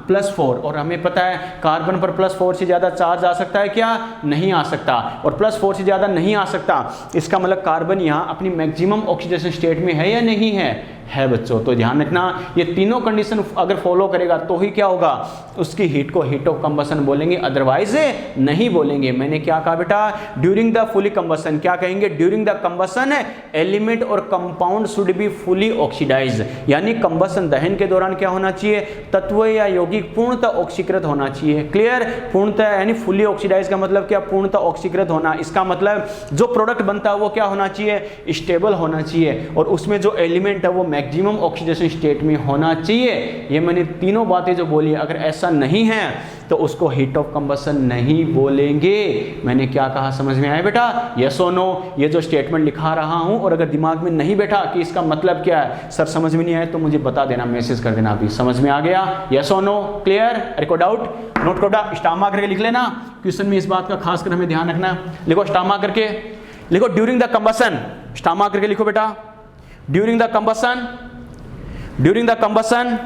+4। और हमें पता है कार्बन पर +4 से ज्यादा चार्ज आ सकता है क्या, नहीं आ सकता, और +4 से ज्यादा नहीं आ सकता। इसका मतलब कार्बन यहाँ अपनी मैक्सिमम ऑक्सीडेशन स्टेट में है या नहीं है बच्चों। तो ध्यान रखना, ये तीनों कंडीशन अगर फॉलो करेगा तो ही क्या होगा, उसकी हीट को हीट ऑफ कंबसन बोलेंगे, अदरवाइज नहीं बोलेंगे। मैंने क्या कहा बेटा, ड्यूरिंग द फुली कंबसन, क्या कहेंगे, ड्यूरिंग द कंबसन एलिमेंट और compound should be fully oxidise, यानी कंबसन दहन के दौरान क्या होना चाहिए, तत्व या यौगिक पूर्णतः ऑक्सीकृत होना चाहिए। क्लियर? पूर्णतः यानी फुली ऑक्सीडाइज का मतलब क्या, पूर्णतः ऑक्सीकृत होना। इसका मतलब जो प्रोडक्ट बनता है वो क्या होना चाहिए, स्टेबल होना चाहिए, और उसमें जो एलिमेंट है वो मैक्सिमम ऑक्सीडेशन स्टेट में होना चाहिए। ये मैंने तीनों बातें जो बोली, अगर ऐसा नहीं है तो उसको हीट ऑफ कंबसन नहीं बोलेंगे। मैंने क्या कहा, समझ में आया बेटा? यस और नो। ये जो स्टेटमेंट लिखा रहा हूं और अगर दिमाग में नहीं बैठा कि इसका मतलब क्या है, सर समझ में नहीं आया, तो मुझे बता देना, मैसेज कर देना अभी। समझ में आ गया? यस और नो? क्लियर? अरे कोई डाउट? नोट करो, स्टार मार्क करके लिख लेना। क्वेश्चन में इस बात का खास कर हमें ध्यान रखना। लिखो स्टार मार्क करके, लिखो during the combustion, star mark करके लिखो बेटा। During the combustion, during the combustion,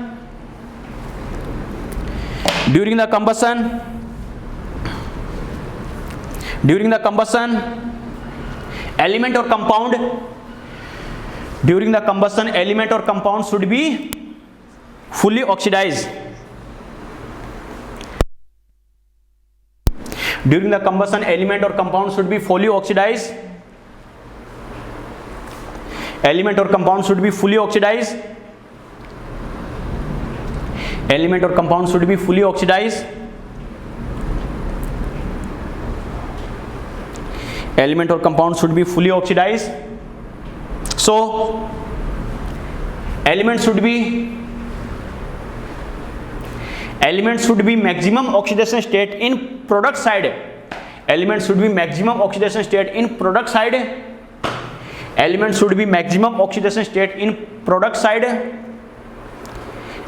during the combustion, during the combustion element और compound, during the combustion element और compound should be fully oxidize. During the combustion element और compound should be fully oxidize. Element और compound should be fully oxidize. Element और compound should be fully oxidize. Element और compound should be fully oxidize. So element should be maximum oxidation state in product side. Element should be maximum oxidation state in product side. Element should be maximum oxidation state in product side.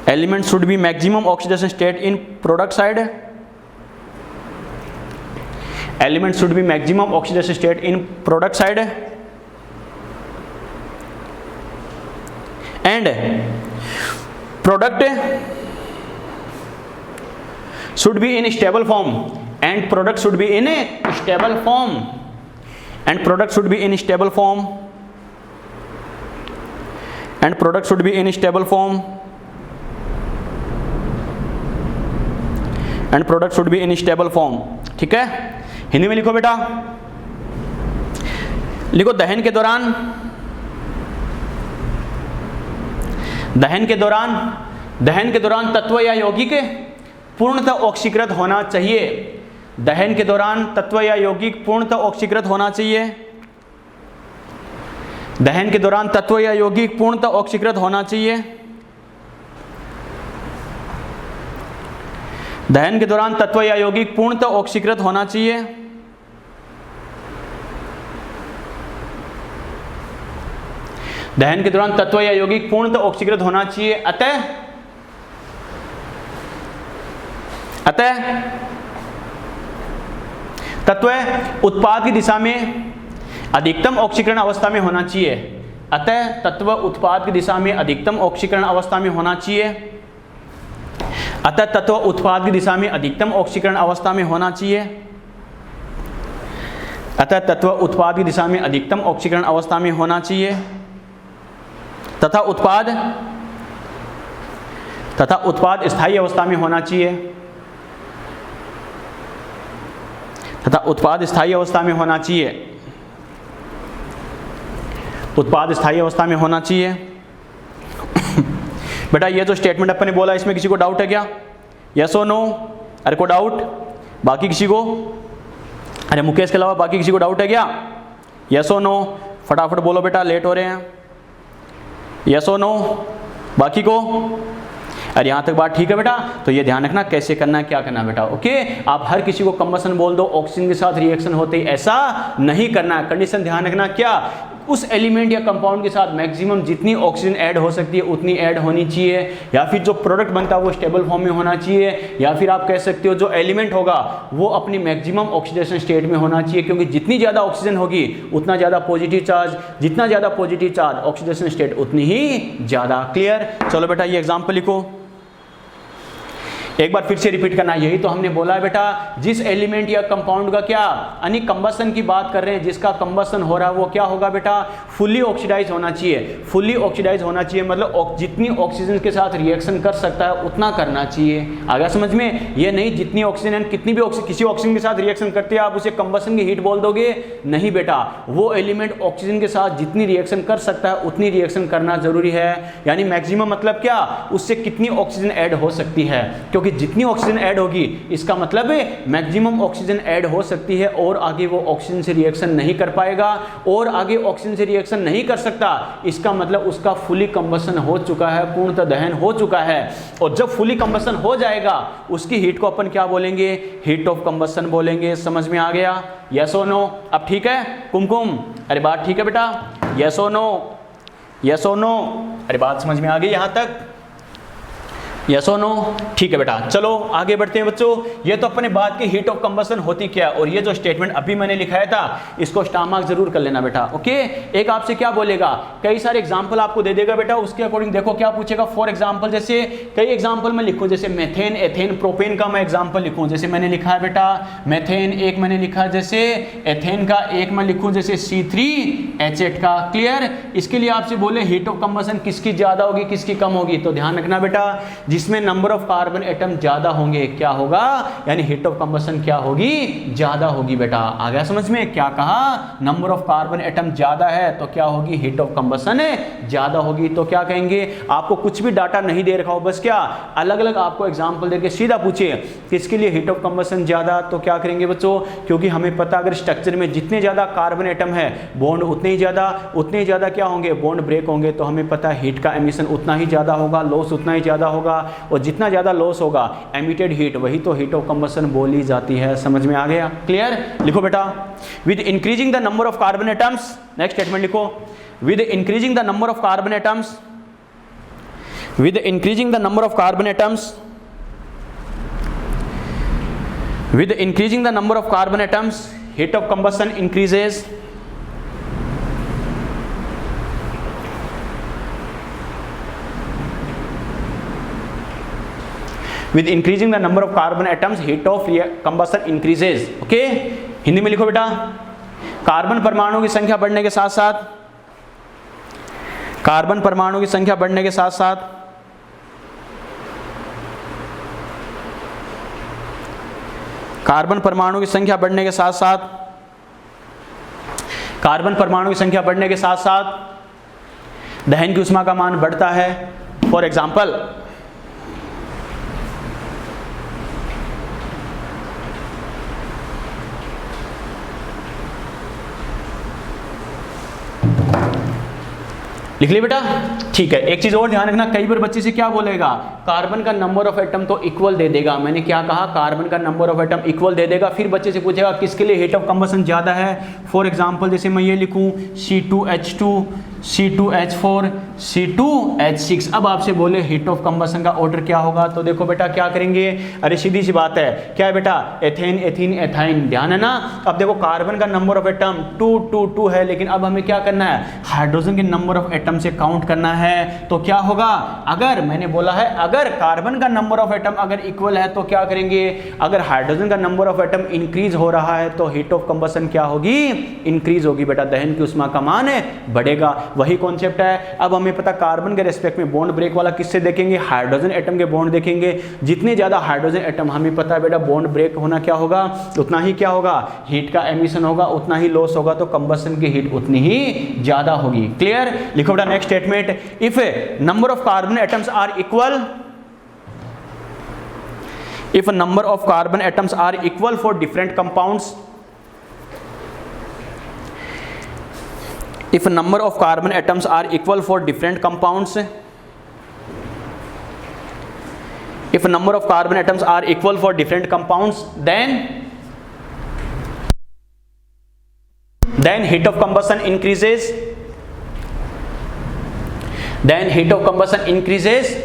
Element should be maximum oxidation state in product side. Element should be maximum oxidation state in product side. And product should be in stable form, and product should be in a stable form, and product should be in stable form, and product should be in stable form, and product should be in stable form। ठीक है, हिंदी में लिखो बेटा, लिखो दहन के दौरान, दहन के दौरान तत्व या यौगिक पूर्णतः ऑक्सीकृत होना चाहिए। दहन के दौरान तत्व या यौगिक पूर्णतः ऑक्सीकृत होना चाहिए। दहन के दौरान तत्व या यौगिक पूर्णतः ऑक्सीकृत होना चाहिए। दहन के दौरान तत्व या यौगिक पूर्णतः ऑक्सीकृत होना चाहिए। दहन के दौरान तत्व या यौगिक पूर्णतः ऑक्सीकृत होना चाहिए। अतः तत्व उत्पाद की दिशा में अधिकतम ऑक्सीकरण अवस्था में होना चाहिए। अतः तत्व उत्पाद की दिशा में अधिकतम ऑक्सीकरण अवस्था में होना चाहिए। अतः तत्व उत्पाद की दिशा में अधिकतम ऑक्सीकरण अवस्था में होना चाहिए। अतः तत्व उत्पाद की दिशा में अधिकतम ऑक्सीकरण अवस्था में होना चाहिए तथा उत्पाद स्थायी अवस्था में होना चाहिए। तथा उत्पाद स्थायी अवस्था में होना चाहिए। उत्पाद स्थायी अवस्था में होना चाहिए। बेटा ये जो स्टेटमेंट अपन ने बोला, इसमें किसी को डाउट है क्या? यस और नो? अरे को डाउट? बाकी किसी को? अरे मुकेश के अलावा बाकी किसी को डाउट है क्या? यस और नो? फटाफट बोलो बेटा, लेट हो रहे हैं। यस और नो? बाकी को? अरे यहाँ तक बात ठीक है बेटा? तो ये ध्यान रखना कैसे करना है, क्या करना है बेटा। ओके, आप हर किसी को कंबसन बोल दो, ऑक्सीजन के साथ रिएक्शन होते ही, ऐसा नहीं करना है। कंडीशन ध्यान रखना, क्या उस एलिमेंट या कंपाउंड के साथ मैक्सिमम जितनी ऑक्सीजन ऐड हो सकती है उतनी ऐड होनी चाहिए, या फिर जो प्रोडक्ट बनता है वो स्टेबल फॉर्म में होना चाहिए, या फिर आप कह सकते हो जो एलिमेंट होगा वो अपनी मैक्सिमम ऑक्सीडेशन स्टेट में होना चाहिए, क्योंकि जितनी ज़्यादा ऑक्सीजन होगी उतना ज़्यादा पॉजिटिव चार्ज, जितना ज़्यादा पॉजिटिव चार्ज ऑक्सीडेशन स्टेट उतनी ही ज़्यादा। क्लियर? चलो बेटा ये एग्जाम्पल लिखो, एक बार फिर से रिपीट करना। यही तो हमने बोला है बेटा, जिस एलिमेंट या कंपाउंड का क्या यानी कंबसन की बात कर रहे हैं, जिसका कंबसन हो रहा है वो क्या होगा बेटा? फुल्ली ऑक्सीडाइज होना चाहिए। फुल्ली ऑक्सीडाइज होना चाहिए मतलब जितनी ऑक्सीजन के साथ रिएक्शन कर सकता है उतना करना चाहिए। आ गया समझ में? ये नहीं जितनी ऑक्सीजन कितनी भी किसी ऑक्सीजन के साथ रिएक्शन करती है आप उसे कंबसन की हीट बोल दोगे, नहीं बेटा। वो एलिमेंट ऑक्सीजन के साथ जितनी रिएक्शन कर सकता है उतनी रिएक्शन करना जरूरी है। यानी मैक्सिमम मतलब क्या? उससे कितनी ऑक्सीजन ऐड हो सकती है, क्योंकि क्योंकि जितनी ऑक्सीजन ऐड होगी इसका मतलब मैक्सिमम ऑक्सीजन ऐड हो सकती है और आगे वो ऑक्सीजन से रिएक्शन नहीं कर पाएगा और आगे ऑक्सीजन से रिएक्शन नहीं कर सकता, इसका मतलब उसका फुली कंबशन हो चुका है, पूर्णतः दहन हो चुका है। और जब फुली कंबशन हो जाएगा उसकी हीट को अपन क्या बोलेंगे, हीट ऑफ कंबशन बोलेंगे। समझ में आ गया? यस और नो? अब ठीक है कुमकुम? अरे बात ठीक है बेटा? यस और नो? यस और नो? अरे बात समझ में आ गई यहाँ तक? यस और नो? ठीक है बेटा, चलो आगे बढ़ते हैं बच्चों। ये तो अपने बात की हीट ऑफ कंबशन होती क्या, और ये जो स्टेटमेंट अभी मैंने लिखाया था इसको स्टार मार्क जरूर कर लेना बेटा। ओके, एक आपसे क्या बोलेगा, कई सारे एग्जांपल आपको दे देगा बेटा, उसके अकॉर्डिंग देखो क्या पूछेगा। फॉर एग्जांपल जैसे कई एग्जांपल मैं लिखूं, जैसे मेथेन, एथेन, प्रोपेन का मैं एग्जांपल लिखूं, जैसे मैंने लिखा है बेटा मेथेन एक मैंने लिखा, जैसे एथेन का एक मैं लिखूं, जैसे C3H8 का। क्लियर? इसके लिए आपसे बोले हीट ऑफ कंबशन किसकी ज्यादा होगी किसकी कम होगी, तो ध्यान रखना बेटा जिसमें नंबर ऑफ कार्बन एटम ज्यादा होंगे क्या होगा, यानी हीट ऑफ कंबशन क्या होगी, ज्यादा होगी बेटा। आ गया समझ में? क्या कहा, नंबर ऑफ कार्बन एटम ज्यादा है तो क्या होगी, हीट ऑफ कंबशन ज्यादा होगी। तो क्या कहेंगे, आपको कुछ भी डाटा नहीं दे रखा हो, बस क्या अलग अलग आपको एग्जांपल देके सीधा पूछे किसके लिए हीट ऑफ कंबशन ज्यादा, तो क्या करेंगे बच्चों, क्योंकि हमें पता अगर स्ट्रक्चर में जितने ज्यादा कार्बन एटम है बॉन्ड उतने ही ज्यादा क्या होंगे, बॉन्ड ब्रेक होंगे। तो हमें पता है हीट का एमिशन उतना ही ज्यादा होगा, लॉस उतना ही ज्यादा होगा, और जितना ज्यादा लॉस होगा एमिटेड हीट वही तो हीट ऑफ कंबशन बोली जाती है। समझ में आ गया? क्लियर? लिखो बेटा, with increasing the number of carbon atoms, next statement लिखो, with increasing the number of carbon atoms, with increasing the number of carbon atoms, with increasing the number of carbon atoms heat of combustion increases, with increasing the number of carbon atoms heat of combustion increases। Okay, Hindi में लिखो बेटा, carbon परमाणु की संख्या बढ़ने के साथ साथ, कार्बन परमाणु की संख्या बढ़ने के साथ साथ कार्बन परमाणु की संख्या बढ़ने के साथ साथ, कार्बन परमाणु की संख्या बढ़ने के साथ साथ दहन की ऊष्मा का मान बढ़ता है। फॉर एग्जाम्पल, लिख लिया बेटा? ठीक है, एक चीज और ध्यान रखना, कई बार बच्चे से क्या बोलेगा, कार्बन का नंबर ऑफ एटम तो इक्वल दे देगा। मैंने क्या कहा, कार्बन का नंबर ऑफ एटम इक्वल दे देगा, फिर बच्चे से पूछेगा किसके लिए हीट ऑफ कंबशन ज्यादा है। फॉर एग्जांपल जैसे मैं ये लिखूं C2H2, C2H4, C2H6। अब आपसे बोले हीट ऑफ कंबशन का ऑर्डर क्या होगा, तो देखो बेटा क्या करेंगे, अरे सीधी सी बात है, क्या है बेटा, एथेन, एथीन, एथाइन, ध्यान है ना। अब देखो कार्बन का नंबर ऑफ एटम 2 है, लेकिन अब हमें क्या करना है, हाइड्रोजन के नंबर ऑफ एटम से काउंट करना है। तो क्या होगा, अगर मैंने बोला है अगर कार्बन का नंबर ऑफ एटम अगर इक्वल है तो क्या करेंगे, अगर हाइड्रोजन का नंबर ऑफ एटम इंक्रीज हो रहा है तो हीट ऑफ कंबशन क्या होगी, इंक्रीज होगी बेटा, दहन की ऊष्मा का मान बढ़ेगा। वही कॉन्सेप्ट है। अब हमें पता कार्बन के रेस्पेक्ट में बॉन्ड ब्रेक वाला किससे देखेंगे, हाइड्रोजन एटम के बॉन्ड देखेंगे। जितने ज्यादा हाइड्रोजन एटम हमें पता है बेटा बॉन्ड ब्रेक होना क्या होगा, उतना ही क्या होगा, हीट का एमिशन होगा, उतना ही लॉस होगा, तो कंबशन की हीट उतनी ही ज्यादा होगी। क्लियर? लिखो बेटा next statement, if number of carbon atoms are equal, if number of carbon atoms are equal for different compounds, if number of carbon atoms are equal for different compounds, if number of carbon atoms are equal for different compounds, then heat of combustion increases, then heat of combustion increases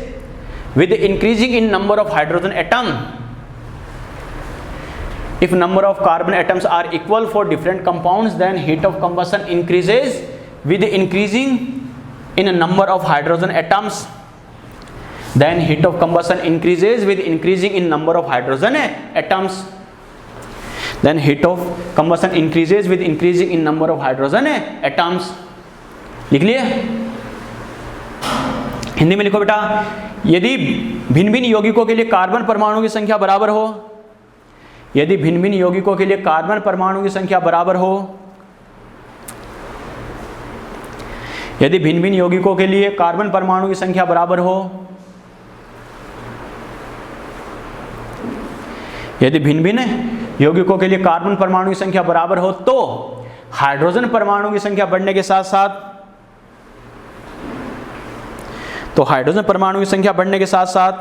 with increasing in number of hydrogen atom. If number of carbon atoms are equal for different compounds, then heat of combustion increases with increasing in a number of hydrogen atoms. Then heat of combustion increases with increasing in number of hydrogen atoms. Then heat of combustion increases with increasing in number of hydrogen atoms. लिख लिए? हिंदी में लिखो बेटा, यदि भिन्न भिन्न यौगिकों के लिए कार्बन परमाणु की संख्या बराबर हो, यदि भिन्न भिन्न यौगिकों के लिए कार्बन परमाणु की संख्या बराबर हो, यदि भिन्न भिन्न यौगिकों के लिए कार्बन परमाणु की संख्या बराबर हो, यदि भिन्न भिन्न यौगिकों के लिए कार्बन परमाणु की संख्या बराबर हो तो हाइड्रोजन परमाणु की संख्या बढ़ने के साथ साथ, तो हाइड्रोजन परमाणु की संख्या बढ़ने के साथ साथ,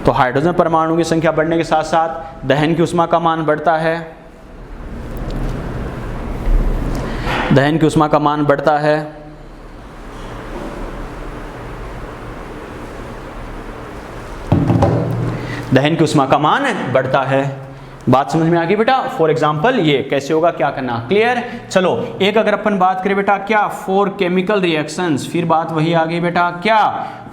तो हाइड्रोजन परमाणु की संख्या बढ़ने के साथ साथ दहन की ऊष्मा का मान बढ़ता है, दहन की ऊष्मा का मान बढ़ता है। दहन की ऊष्मा का मान बढ़ता है। बात समझ में आ गई बेटा? फॉर एग्जाम्पल ये कैसे होगा, क्या करना, क्लियर? चलो एक अगर अपन बात करें बेटा क्या, फॉर केमिकल रिएक्शंस, फिर बात वही आ गई बेटा क्या,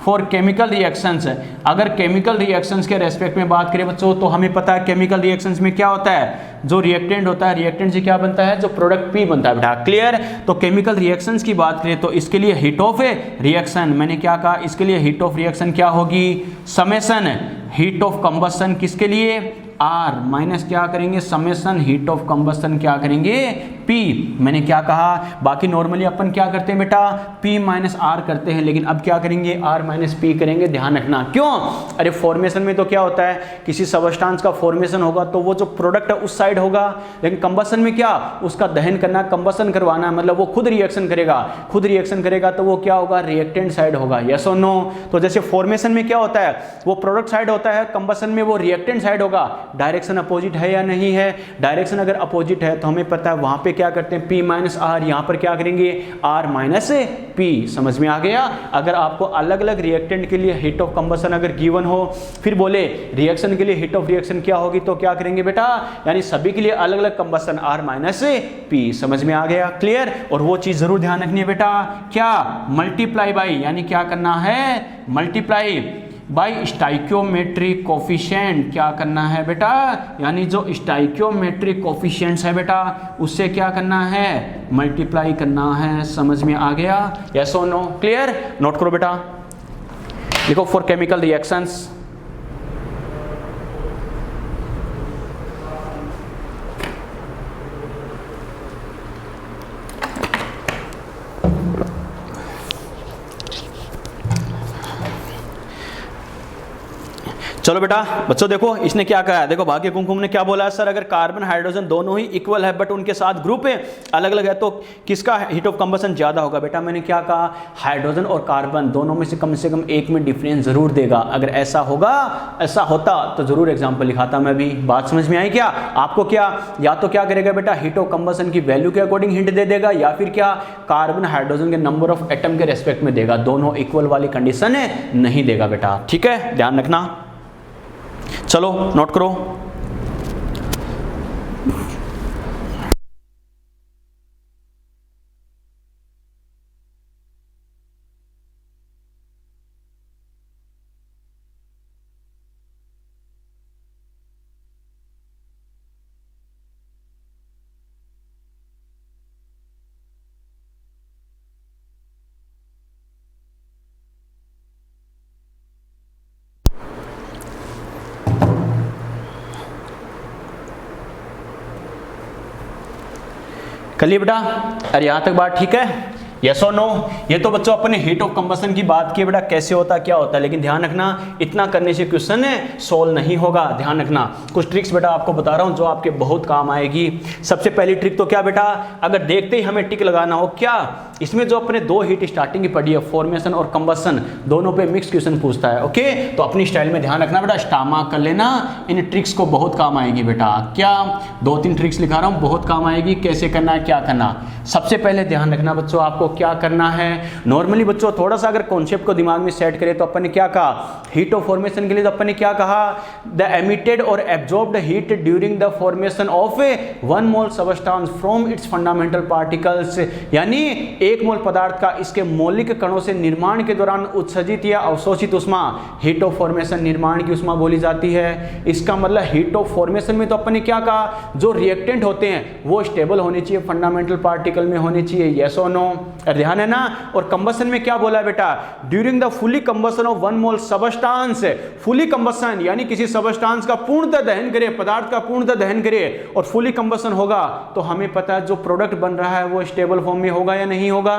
फॉर केमिकल रिएक्शंस। अगर केमिकल रिएक्शंस के रेस्पेक्ट में बात करें बच्चों तो हमें पता है केमिकल रिएक्शंस में क्या होता है, जो रिएक्टेंट होता है, रिएक्टेंट से क्या बनता है, जो प्रोडक्ट पी बनता है बेटा, क्लियर? तो केमिकल रिएक्शंस की बात करें तो इसके लिए हीट ऑफ रिएक्शन, मैंने क्या कहा, इसके लिए हीट ऑफ रिएक्शन क्या होगी, समेशन हीट ऑफ कंबस्शन, किसके लिए, आर माइनस क्या करेंगे, समेशन हीट ऑफ कंबस्शन क्या करेंगे, पी। मैंने क्या कहा, बाकी नॉर्मली अपन क्या करते हैं बेटा, पी माइनस आर करते हैं, लेकिन अब क्या करेंगे, आर माइनस पी करेंगे। ध्यान रखना, क्यों? अरे फॉर्मेशन में तो क्या होता है, किसी सबस्टांस का फॉर्मेशन होगा तो वो जो प्रोडक्ट है उस साइड होगा, लेकिन कंबस्शन में क्या, उसका दहन करना, कंबस्शन करवाना, मतलब वो खुद रिएक्शन करेगा, खुद रिएक्शन करेगा तो वो क्या होगा, रिएक्टेंट साइड होगा, यस और नो? तो जैसे फॉर्मेशन में क्या होता है, वो प्रोडक्ट साइड होता है, कंबस्शन में वो रिएक्टेंट साइड होगा। डायरेक्शन अपोजिट है या नहीं है? डायरेक्शन अगर अपोजिट है तो हमें पता है वहां पे क्या करते हैं, P माइनस आर, यहां पर क्या करेंगे, R माइनस P। समझ में आ गया? अगर आपको अलग अलग रिएक्टेंट के लिए हीट ऑफ कंबस्शन अगर गिवन हो, फिर बोले रिएक्शन के लिए हीट ऑफ रिएक्शन क्या होगी, तो क्या करेंगे बेटा, यानी सभी के लिए अलग अलग कंबस्शन, R माइनस P। समझ में आ गया? क्लियर? और वो चीज जरूर ध्यान रखनी है बेटा, क्या, मल्टीप्लाई बाई, यानी क्या करना है, मल्टीप्लाई बाई स्टाइक्योमेट्रिक कोफिशिएंट, क्या करना है बेटा, यानी जो स्टाइक्योमेट्रिक कोफिशिएंट्स है बेटा उससे क्या करना है, मल्टीप्लाई करना है। समझ में आ गया? यस और नो? क्लियर? नोट करो बेटा, लिखो फॉर केमिकल रिएक्शंस, चलो बेटा बच्चों देखो इसने क्या कहा है, देखो भाग्य कुमकुम ने क्या बोला है, सर अगर कार्बन हाइड्रोजन दोनों ही इक्वल है बट उनके साथ ग्रुप अलग अलग है तो किसका हीट ऑफ कंबस्शन ज्यादा होगा। बेटा मैंने क्या कहा, हाइड्रोजन और कार्बन दोनों में से कम एक में डिफरेंस जरूर देगा। अगर ऐसा होगा, ऐसा होता तो जरूर एग्जाम्पल लिखाता मैं भी। बात समझ में आई क्या आपको? क्या या तो क्या करेगा बेटा, हीट ऑफ कंबस्शन की वैल्यू के अकॉर्डिंग हिंट दे देगा, या फिर क्या, कार्बन हाइड्रोजन के नंबर ऑफ एटम के रेस्पेक्ट में देगा। दोनों इक्वल वाली कंडीशन नहीं देगा बेटा, ठीक है, ध्यान रखना। चलो नोट करो, कलिए बेटा। अरे यहां तक बात ठीक है? यस और नो? ये तो बच्चों अपने हीट ऑफ कंबस्शन की बात की बेटा, कैसे होता क्या होता है, लेकिन ध्यान रखना इतना करने से क्वेश्चन सोल्व नहीं होगा। ध्यान रखना, कुछ ट्रिक्स बेटा आपको बता रहा हूं जो आपके बहुत काम आएगी। सबसे पहली ट्रिक तो क्या बेटा, अगर देखते ही हमें टिक लगाना हो, क्या इसमें जो अपने दो हीट स्टार्टिंग की पड़ी है, फॉर्मेशन और कंबस्शन, दोनों पे मिक्स क्वेश्चन पूछता है। ओके, तो अपनी स्टाइल में ध्यान रखना बेटा, स्टामा कर लेना, इन ट्रिक्स को बहुत काम आएगी बेटा। क्या 2-3 ट्रिक्स लिखा रहा हूं, बहुत काम आएगी। कैसे करना है, क्या करना, सबसे पहले ध्यान रखना बच्चों आपको क्या करना है। नॉर्मली बच्चों थोड़ा सा अगर कॉन्सेप्ट को दिमाग में सेट करें तो अपन ने क्या कहा, हीट ऑफ फॉर्मेशन के लिए तो अपन ने क्या कहा, द एमिटेड और absorbed heat during the formation of 1 mole substance from its fundamental particles, यानी 1 मोल पदार्थ का इसके मौलिक कणों से निर्माण के दौरान उत्सर्जित या अवशोषित उष्मा हीट ऑफ फॉर्मेशन, निर्माण की उष्मा बोली जाती है। इसका मतलब हीट ऑफ फॉर्मेशन में तो अपन ने क्या कहा, जो रिएक्टेंट होते हैं वो स्टेबल होने चाहिए, फंडामेंटल पार्टिकल में होने चाहिए। यस और नो? ध्यान है ना? और कंबस्शन में क्या बोला बेटा, during the fully combustion of 1 mole substance, fully combustion यानी किसी सबस्टेंस का पूर्णतः दहन करे, पदार्थ का पूर्णतः दहन करे और फुली कंबस्शन होगा तो हमें पता है जो प्रोडक्ट बन रहा है वो स्टेबल फॉर्म में होगा या नहीं होगा,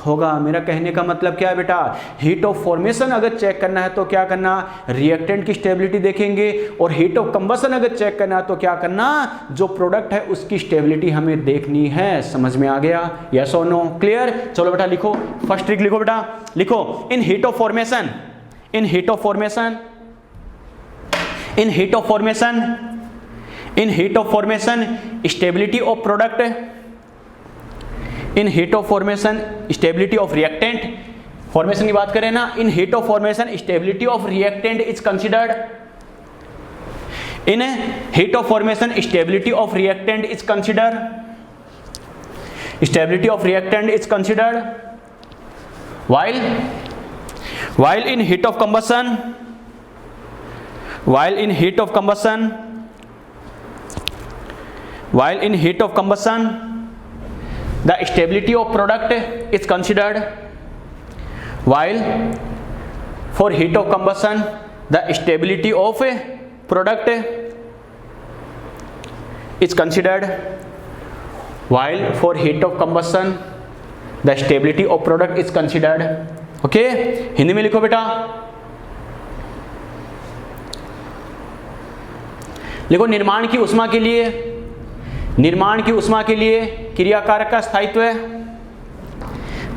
होगा। मेरा कहने का मतलब क्या है बेटा, हीट ऑफ फॉर्मेशन अगर चेक करना है तो क्या करना, रिएक्टेंट की स्टेबिलिटी देखेंगे, और हीट ऑफ कंबशन अगर चेक करना है तो क्या करना, जो प्रोडक्ट है उसकी स्टेबिलिटी हमें देखनी है। समझ में आ गया, यस और नो, क्लियर। चलो बेटा लिखो, फर्स्ट ट्रिक लिखो बेटा, लिखो इन heat of formation, in heat of formation, in heat of formation, in heat of formation stability of product, in heat of formation stability of reactant, formation की बात करें ना, इन heat of formation stability of reactant is considered, in heat of formation stability of reactant is considered, stability of reactant is considered while in heat of combustion, while in heat of combustion, while in heat of combustion the stability of product is considered, while for heat of combustion the stability of product is considered, while for heat of combustion the stability of product is considered. Okay, Hindi में लिखो बेटा, लिखो निर्माण की उष्मा के लिए, निर्माण की उष्मा के लिए क्रियाकारक का स्थायित्व है,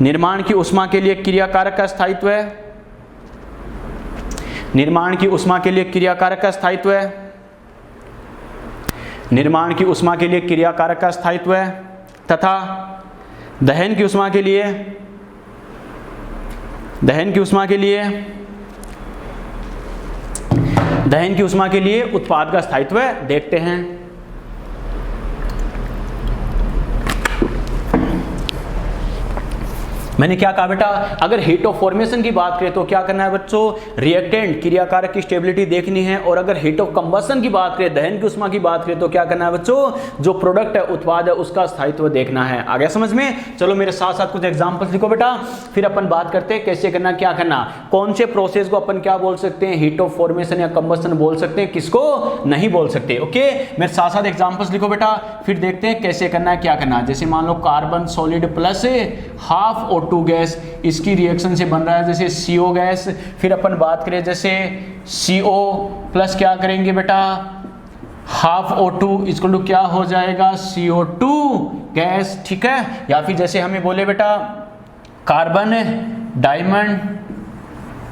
निर्माण की उष्मा के लिए क्रियाकारक का स्थायित्व है, निर्माण की उष्मा के लिए क्रियाकारक का स्थायित्व है, निर्माण की उष्मा के लिए क्रियाकारक का स्थायित्व है, तथा दहन की उष्मा के लिए, दहन की उष्मा के लिए, दहन की उष्मा के लिए उत्पाद का स्थायित्व देखते हैं। मैंने क्या कहा बेटा, अगर हीट ऑफ फॉर्मेशन की बात करें तो क्या करना है बच्चों, रिएक्टेंट क्रियाकारक की स्टेबिलिटी देखनी है, और अगर हीट ऑफ कंबशन की बात करें, दहन की उष्मा की बात करें तो क्या करना है बच्चों, जो प्रोडक्ट है, उत्पाद है, उसका स्थायित्व देखना है। आ गया समझ में। चलो मेरे साथ साथ कुछ एग्जांपल्स लिखो बेटा, फिर अपन बात करते हैं कैसे करना, क्या करना, कौन से प्रोसेस को अपन क्या बोल सकते हैं, हीट ऑफ फॉर्मेशन या कंबशन बोल सकते हैं, किसको नहीं बोल सकते। ओके, मेरे साथ साथ एग्जाम्पल्स लिखो बेटा, फिर देखते हैं कैसे करना है, क्या करना। जैसे मान low carbon solid plus half O2 gas, इसकी रिएक्शन से बन रहा है जैसे CO गैस। फिर अपन बात करें जैसे CO प्लस क्या करेंगे बेटा, हाफ O2 इक्वल टू क्या हो जाएगा, CO2 गैस, ठीक है। या फिर जैसे हमें बोले बेटा carbon diamond,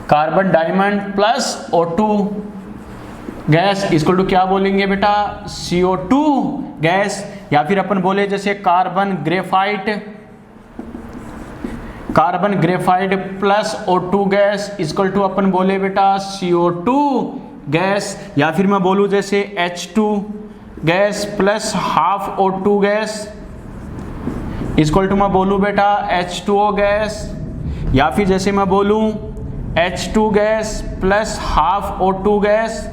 carbon diamond plus O2 gas equal to क्या बोलेंगे बेटा, CO2 गैस। या फिर अपन बोले जैसे carbon graphite, carbon graphite plus O2 gas equal to अपन बोले बेटा CO2 गैस। या फिर मैं बोलूँ जैसे H2 gas plus half O2 gas equal to मैं बोलूँ बेटा H2O गैस। या फिर जैसे मैं बोलूँ H2 gas plus half O2 gas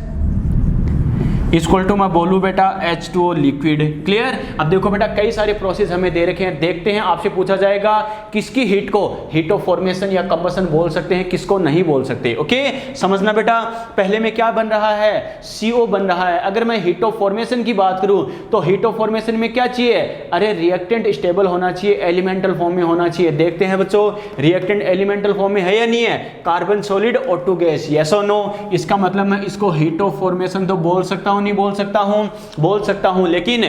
equal to मैं बोलूँ बेटा H2O लिक्विड। क्लियर। अब देखो बेटा कई सारे प्रोसेस हमें दे रखे हैं, देखते हैं, आपसे पूछा जाएगा किसकी हीट को हीट ऑफ फॉर्मेशन या कंबशन बोल सकते हैं, किसको नहीं बोल सकते। ओके, समझना बेटा। पहले में क्या बन रहा है, CO बन रहा है। अगर मैं हीट ऑफ फॉर्मेशन की बात करूं तो हीट ऑफ फॉर्मेशन में क्या चाहिए, अरे रिएक्टेंट स्टेबल होना चाहिए, एलिमेंटल फॉर्म में होना चाहिए। देखते हैं बच्चों रिएक्टेंट एलिमेंटल फॉर्म में है या नहीं है, carbon solid O2 gas, yes और नो। इसका मतलब मैं इसको हीट ऑफ फॉर्मेशन तो बोल सकता हूं, नहीं बोल सकता हूं, बोल सकता हूं। लेकिन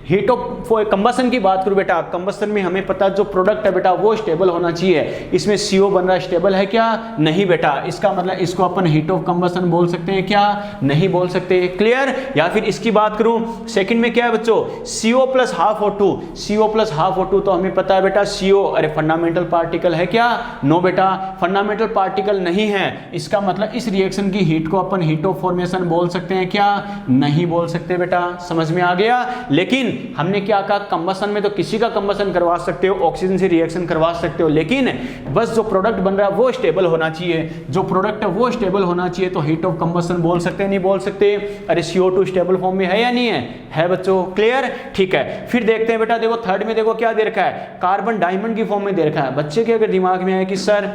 हीट ऑफ कंबशन की बात करूं बेटा, कंबशन में हमें पता जो प्रोडक्ट है बेटा वो स्टेबल होना चाहिए। इसमें CO बन रहा है, स्टेबल है क्या, नहीं बेटा। इसका मतलब इसको अपन हीट ऑफ कंबशन बोल सकते हैं क्या, नहीं बोल सकते। क्लियर। या फिर इसकी बात करूं सेकंड में क्या है बच्चों, CO plus half O2, CO plus half O2 तो हमें पता है बेटा CO, अरे फंडामेंटल पार्टिकल है क्या, नो बेटा, फंडामेंटल पार्टिकल नहीं है। इसका मतलब इस रिएक्शन की हीट को अपन हीट ऑफ फॉर्मेशन बोल सकते हैं क्या, नहीं बोल सकते बेटा। समझ में आ गया। लेकिन हमने क्या कहा, कंबशन में तो किसी का कंबशन करवा सकते हो, ऑक्सीजन से रिएक्शन करवा सकते हो, लेकिन बस जो प्रोडक्ट बन रहा है वो स्टेबल होना चाहिए, जो प्रोडक्ट है वो स्टेबल होना चाहिए। तो हीट ऑफ कंबशन बोल सकते हैं, नहीं बोल सकते। अरे CO2 स्टेबल फॉर्म में है या नहीं है बच्चों। क्लियर। ठीक है। फिर देखते हैं बेटा, देखो थर्ड में देखो क्या दे रखा है, कार्बन डायमंड की फॉर्म में दे रखा है। बच्चे के अगर दिमाग में आए कि सर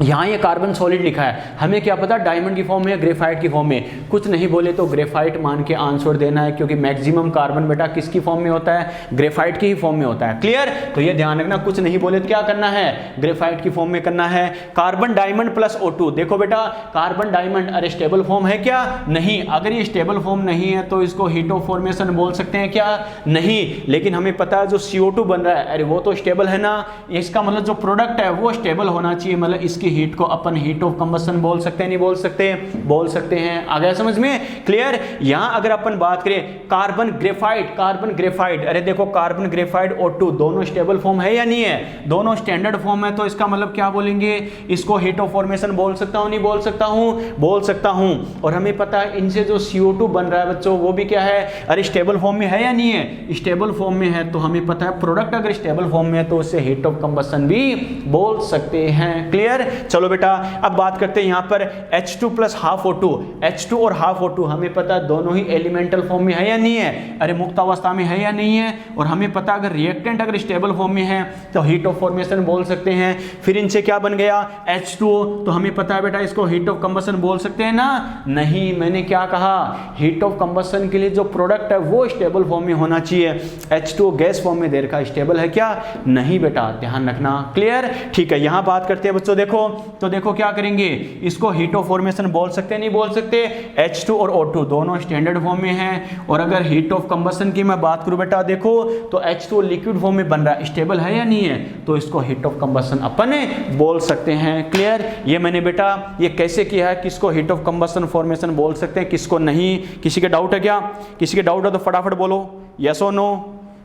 यहाँ ये कार्बन सॉलिड लिखा है, हमें क्या पता डायमंड की फॉर्म में, ग्रेफाइट की फॉर्म में। कुछ नहीं बोले तो ग्रेफाइट मान के आंसर देना है, क्योंकि मैक्सिमम कार्बन बेटा किसकी फॉर्म में होता है, ग्रेफाइट की ही फॉर्म में होता है। क्लियर? तो ये ध्यान रखना, कुछ नहीं बोले तो क्या करना है, ग्रेफाइट की फॉर्म में करना है। कार्बन डायमंड प्लस O2, देखो बेटा कार्बन डायमंड अरे स्टेबल फॉर्म है क्या, नहीं। अगर ये स्टेबल फॉर्म नहीं है तो इसको हीट ऑफ फॉर्मेशन बोल सकते हैं क्या, नहीं। लेकिन हमें पता है जो CO2 बन रहा है अरे वो तो स्टेबल है ना, इसका मतलब जो प्रोडक्ट है वो स्टेबल होना चाहिए, मतलब इसकी हीट को अपन हीट ऑफ कंबशन बोल सकते हैं, नहीं बोल सकते, बोल सकते हैं। आ गया समझ में? क्लियर? यहां अगर अपन बात करें कार्बन ग्रेफाइट, कार्बन ग्रेफाइट, अरे देखो कार्बन ग्रेफाइट O2 दोनों स्टेबल फॉर्म है या नहीं है, दोनों स्टैंडर्ड फॉर्म है, तो इसका मतलब क्या बोलेंगे, इसको हीट ऑफ फॉर्मेशन बोल सकता हूं, नहीं बोल सकता हूं, बोल सकता हूं। और हमें पता है इनसे जो CO2 बन रहा है बच्चों वो भी क्या है, अरे स्टेबल फॉर्म में है या नहीं है, स्टेबल फॉर्म में है, तो हमें पता है प्रोडक्ट अगर स्टेबल फॉर्म में है तो उससे हीट ऑफ कंबशन भी बोल सकते हैं। क्लियर? चलो बेटा अब बात करते हैं यहां पर H2 plus half O2, H2 और हाफ O2 हमें पता है दोनों ही एलिमेंटल फॉर्म में है या नहीं है, अरे मुक्त अवस्था में है या नहीं है। और हमें पता अगर रिएक्टेंट अगर स्टेबल फॉर्म में है तो हीट ऑफ फॉर्मेशन बोल सकते हैं। फिर इनसे क्या बन गया H2O, तो हमें पता है बेटा इसको हीट ऑफ कंबशन बोल सकते हैं ना, नहीं। मैंने क्या कहा, हीट ऑफ कंबशन के लिए जो प्रोडक्ट है वो स्टेबल फॉर्म में होना चाहिए। H2O गैस फॉर्म में दे रखा, स्टेबल है क्या, नहीं बेटा, ध्यान रखना। क्लियर? ठीक है, यहां बात करते हैं बच्चों, देखो तो देखो क्या करेंगे, इसको हीट ऑफ फॉर्मेशन बोल सकते हैं, नहीं बोल सकते। H2 और O2 दोनों स्टैंडर्ड फॉर्म में हैं। और अगर हीट ऑफ कंबशन की मैं बात करूं बेटा, देखो तो H2 लिक्विड फॉर्म में बन रहा है, स्टेबल है या नहीं है, तो इसको हीट ऑफ कंबशन अपन बोल सकते हैं। क्लियर? ये मैंने बेटा ये कैसे किया है, किसको हीट ऑफ कंबशन फॉर्मेशन बोल सकते हैं, किसको नहीं। किसी के डाउट है क्या, किसी के डाउट है तो फटाफट बोलो, यस और नो,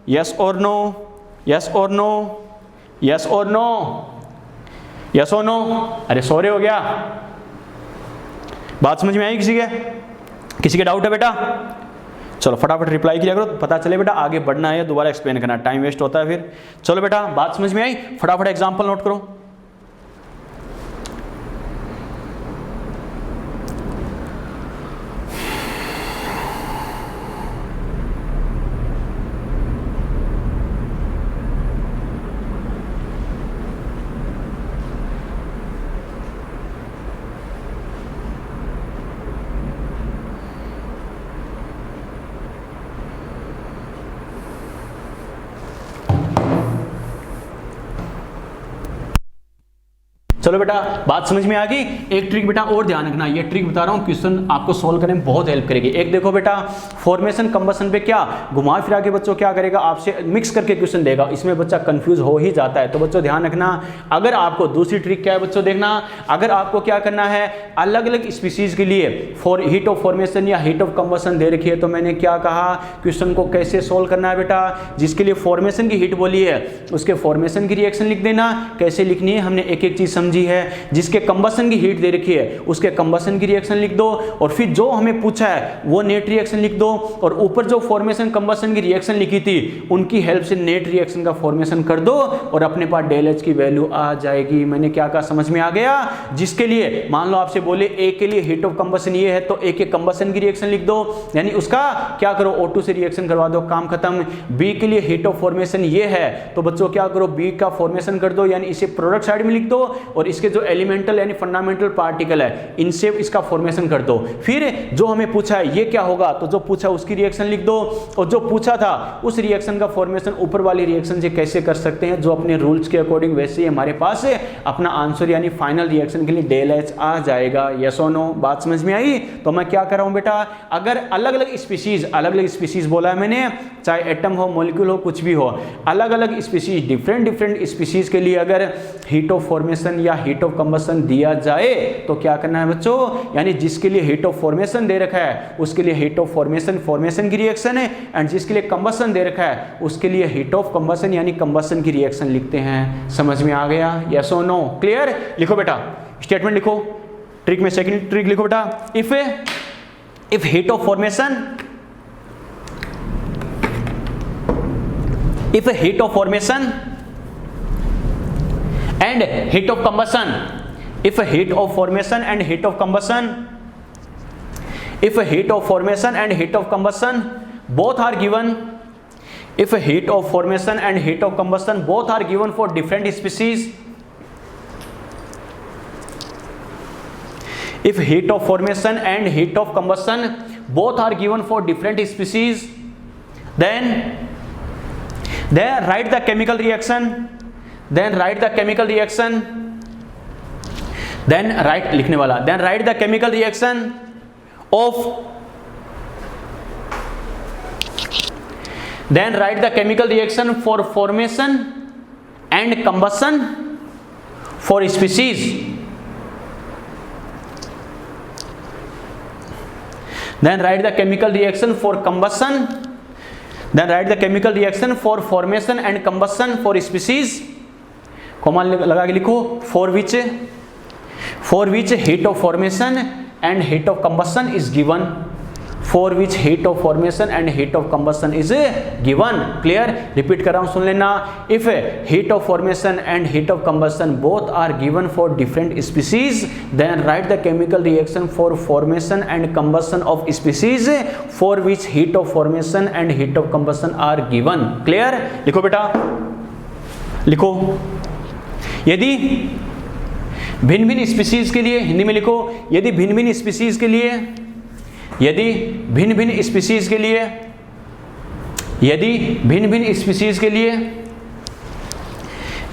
यस और नो, यस और नो, यस और नो, यस और नो। अरे सो रहे हो क्या, बात समझ में आई किसी के, किसी के डाउट है बेटा, चलो फटाफट रिप्लाई किया करो, पता चले बेटा आगे बढ़ना है, दोबारा एक्सप्लेन करना, टाइम वेस्ट होता है फिर। चलो बेटा बात समझ में आई, फटाफट एग्जांपल नोट करो। चलो बेटा बात समझ में आ गई। एक ट्रिक बेटा और ध्यान रखना, ये ट्रिक बता रहा हूँ, क्वेश्चन आपको सोल्व करने में बहुत हेल्प करेगी। एक देखो बेटा फॉर्मेशन कंबशन पे क्या घुमा फिरा के बच्चों क्या करेगा, आपसे मिक्स करके क्वेश्चन देगा, इसमें बच्चा कंफ्यूज हो ही जाता है। तो बच्चों ध्यान रखना, अगर आपको दूसरी ट्रिक क्या है बच्चों, देखना अगर आपको क्या करना है, अलग अलग स्पीसीज के लिए हीट ऑफ फॉर्मेशन या हीट ऑफ कंबशन दे रखी है, तो मैंने क्या कहा क्वेश्चन को कैसे सोल्व करना है बेटा, जिसके लिए फॉर्मेशन की हीट बोली है उसके फॉर्मेशन की रिएक्शन लिख देना। कैसे लिखनी है हमने एक एक चीज समझी है। जिसके कंबशन की हीट दे रखी है उसके कंबशन की रिएक्शन लिख दो, और फिर जो हमें पूछा है वो नेट रिएक्शन लिख दो, और ऊपर जो फॉर्मेशन कंबशन की रिएक्शन लिखी थी उनकी हेल्प से नेट रिएक्शन का फॉर्मेशन कर दो, और अपने पास डेल एच की वैल्यू आ जाएगी। मैंने क्या कहा समझ में आ गया। जिसके लिए मान लो आपसे बोले ए के लिए हीट ऑफ कंबशन ये है, तो ए के कंबशन की रिएक्शन लिख दो, यानी उसका क्या करो O2 से रिएक्शन करवा दो, काम खत्म। बी के लिए हीट ऑफ फॉर्मेशन ये है, तो बच्चों क्या करो बी का फॉर्मेशन कर दो, यानी इसे प्रोडक्ट साइड में लिख दो, और इसके जो एलिमेंटल यानी फंडामेंटल पार्टिकल है इनसे इसका फॉर्मेशन कर दो। फिर जो हमें पूछा है ये क्या होगा, तो जो पूछा उसकी रिएक्शन लिख दो, और जो पूछा था उस रिएक्शन का फॉर्मेशन ऊपर वाली रिएक्शन से कैसे कर सकते हैं, जो अपने रूल्स के अकॉर्डिंग, वैसे ही हमारे पास अपना आंसर यानी फाइनल रिएक्शन के लिए डेल एच आ जाएगा। यस और नो, बात समझ में आई। तो मैं क्या कर रहा हूं बेटा, अगर अलग अलग स्पीसीज बोला है मैंने, चाहे एटम हो मॉलिक्यूल हो कुछ भी हो, अलग अलग स्पीसीज डिफरेंट स्पीसीज के लिए अगर हीट ऑफ फॉर्मेशन या हीट ऑफ कंबशन दिया जाए तो क्या करना है बच्चों, यानी जिसके लिए हीट ऑफ फॉर्मेशन दे रखा है उसके लिए हीट ऑफ फॉर्मेशन की रिएक्शन है, एंड जिसके लिए कंबशन दे रखा है उसके लिए हीट ऑफ कंबशन यानी कंबशन की रिएक्शन लिखते हैं। समझ में आ गया, यस और नो, क्लियर। लिखो बेटा स्टेटमेंट लिखो, ट्रिक में सेकंड ट्रिक लिखो बेटा, if heat of formation and heat of combustion, if a heat of formation and heat of combustion, if a heat of formation and heat of combustion both are given, if a heat of formation and heat of combustion both are given for different species, if heat of formation and heat of combustion both are given for different species, then write the chemical reaction, then write the chemical reaction, then write लिखने वाला, then write the chemical reaction of, then write the chemical reaction for formation and combustion for species, then write the chemical reaction for combustion, then write the chemical reaction for formation and combustion for species, comma लगा के लिखो, for which heat of formation and heat of combustion is given, for which heat of formation and heat of combustion is given. Clear? Repeat कर रहा हूँ, सुन लेना. If heat of formation and heat of combustion both are given for different species, then write the chemical reaction for formation and combustion of species for which heat of formation and heat of combustion are given. Clear? लिखो बेटा, लिखो. यदि भिन्न भिन्न species के लिए, हिंदी में लिखो, यदि भिन्न भिन्न स्पीसीज के लिए, यदि भिन्न भिन्न स्पीसीज के लिए, यदि भिन्न भिन्न स्पीसीज के लिए,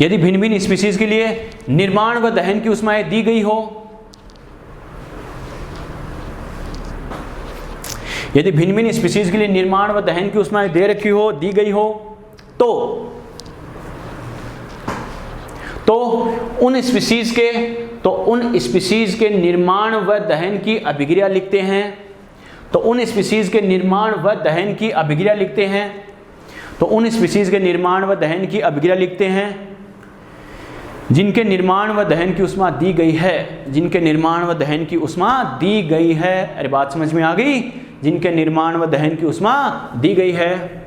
यदि भिन्न भिन्न स्पीसीज के लिए निर्माण व दहन की ऊष्माएं दी गई हो, यदि भिन्न भिन्न स्पीसीज के लिए निर्माण व दहन की ऊष्माएं दे रखी हो, दी गई हो, तो उन स्पीसीज के निर्माण व दहन की अभिक्रिया लिखते हैं, तो उन स्पीसीज के निर्माण व दहन की अभिक्रिया लिखते हैं, तो उन स्पीसीज के निर्माण व दहन की अभिक्रिया लिखते हैं जिनके निर्माण व दहन की ऊष्मा दी गई है, जिनके निर्माण व दहन की ऊष्मा दी गई है. अरे बात समझ में आ गई? जिनके निर्माण व दहन की ऊष्मा दी गई है.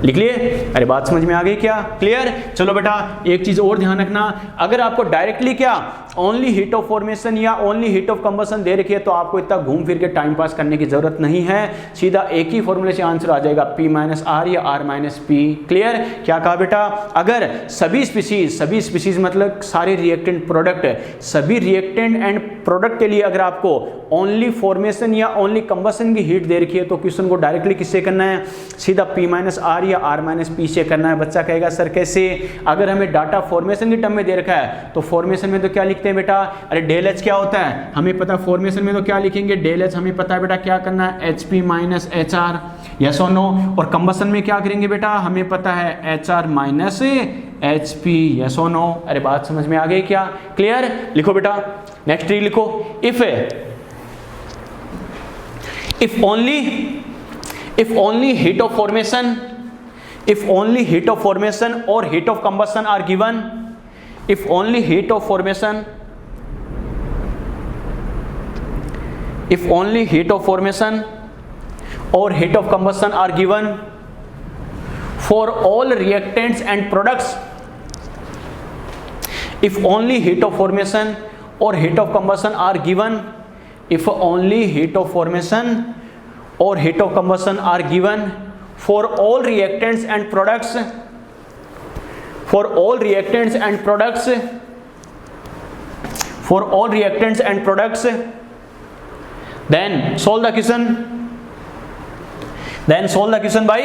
लिख लिए? अरे बात समझ में आ गई क्या? क्लियर? चलो बेटा, एक चीज और ध्यान रखना, अगर आपको डायरेक्टली क्या ओनली हीट ऑफ फॉर्मेशन या ओनली हीट ऑफ कंबशन दे रखी है तो आपको इतना घूम फिर के टाइम पास करने की जरूरत नहीं है, सीधा एक ही फॉर्मूले से आंसर आ जाएगा, P माइनस आर या R माइनस पी. क्लियर? क्या कहा बेटा? अगर सभी स्पीसीज मतलब सारे रिएक्टेंट प्रोडक्ट, सभी रिएक्टेंट एंड प्रोडक्ट के लिए अगर आपको ओनली फॉर्मेशन या ओनली कंबशन की हीट दे रखी है तो क्वेश्चन को डायरेक्टली किससे करना है? सीधा P माइनस आर या R माइनस पी से करना है. बच्चा कहेगा सर कैसे? अगर हमें डाटा फॉर्मेशन के टर्म में दे रखा है तो फॉर्मेशन में तो क्या लिखते हैं बेटा? अरे डेल एच क्या होता है हमें पता, फॉर्मेशन में तो क्या लिखेंगे? डेल एच हमें पता है बेटा क्या करना है? HP minus H are. Yes और नो? और कंबशन में क्या करेंगे बेटा? हमें पता है HR माइनस HP. यस और नो? अरे बात समझ में आ गई क्या? क्लियर? लिखो बेटा, नेक्स्ट ट्री लिखो. if only heat of formation, if only heat of formation or heat of combustion are given, if only heat of formation, if only heat of formation or heat of combustion are given for all reactants and products, if only heat of formation or heat of combustion are given, if only heat of formation or heat of combustion are given for all reactants and products, for all reactants and products, for all reactants and products, then solve the question, then solve the question by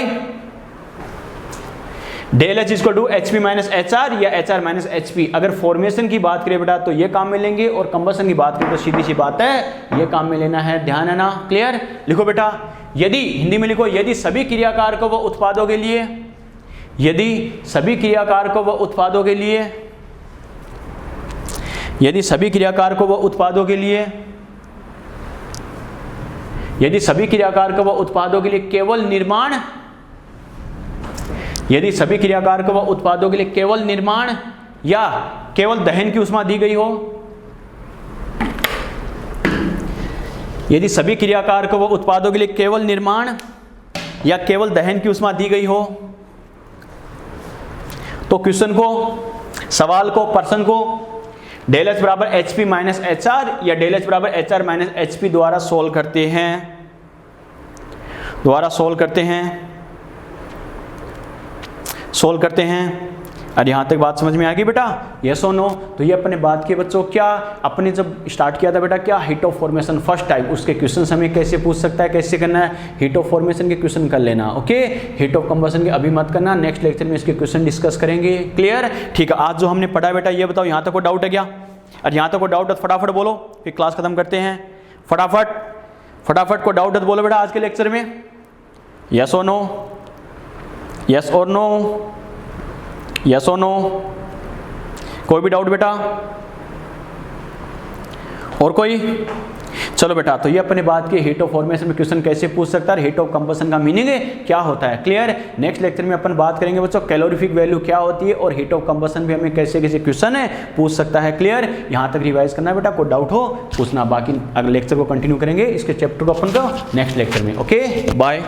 del H equal to HP minus H R या HR minus HP. अगर formation की बात करें बेटा तो ये काम में लेंगे और कंबशन की बात करें तो सीधी सी बात है ये काम में लेना है. ध्यान है ना? क्लियर? लिखो बेटा, यदि हिंदी में लिखो, यदि सभी क्रियाकारकों व उत्पादों के लिए, यदि सभी क्रियाकारकों व उत्पादों के लिए, यदि सभी क्रियाकारकों व उत्पादों के लिए, यदि सभी क्रियाकारकों व उत्पादों के लिए केवल निर्माण, यदि सभी क्रियाकारकों व उत्पादों के लिए केवल निर्माण या केवल दहन की ऊष्मा दी गई हो, यदि सभी क्रियाकारकों व उत्पादों के लिए केवल निर्माण या केवल दहन की ऊष्मा दी गई हो तो क्वेश्चन को, सवाल को, प्रश्न को डेल एच बराबर HP माइनस एच आर या डेल एच बराबर HR माइनस HP द्वारा सोल्व करते हैं, सोल्व करते हैं. और यहाँ तक बात समझ में आ गई बेटा, यस और नो। तो ये अपने बात किए बच्चों, क्या अपने जब स्टार्ट किया था बेटा, क्या heat of formation first type, उसके क्वेश्चन हमें कैसे पूछ सकता है, कैसे करना है, हीट ऑफ फॉर्मेशन के क्वेश्चन कर लेना, ओके। हीट ऑफ कंबशन के अभी मत करना, नेक्स्ट लेक्चर में इसके क्वेश्चन डिस्कस करेंगे, क्लियर, ठीक है। आज जो हमने पढ़ा बेटा ये बताओ, यहाँ तक कोई डाउट है क्या? और यहाँ तक कोई डाउट है फटाफट बोलो, फिर क्लास खत्म करते हैं। फटाफट को डाउट है तो बोलो बेटा आज के लेक्चर में, यस और नो, यस और नो, यस और नो। कोई भी डाउट बेटा? और कोई? चलो बेटा, तो ये अपने बात की हीट ऑफ फॉर्मेशन में क्वेश्चन कैसे पूछ सकता है, हीट ऑफ कंबशन का मीनिंग है क्या होता है, क्लियर। नेक्स्ट लेक्चर में अपन बात करेंगे बच्चों कैलोरीफिक वैल्यू क्या होती है और हीट ऑफ कंबशन भी हमें कैसे कैसे क्वेश्चन है पूछ सकता है, क्लियर। यहाँ तक रिवाइज करना है बेटा, कोई डाउट हो पूछना, बाकी अगले लेक्चर को कंटिन्यू करेंगे इसके चैप्टर को अपन को नेक्स्ट लेक्चर में, ओके बाय।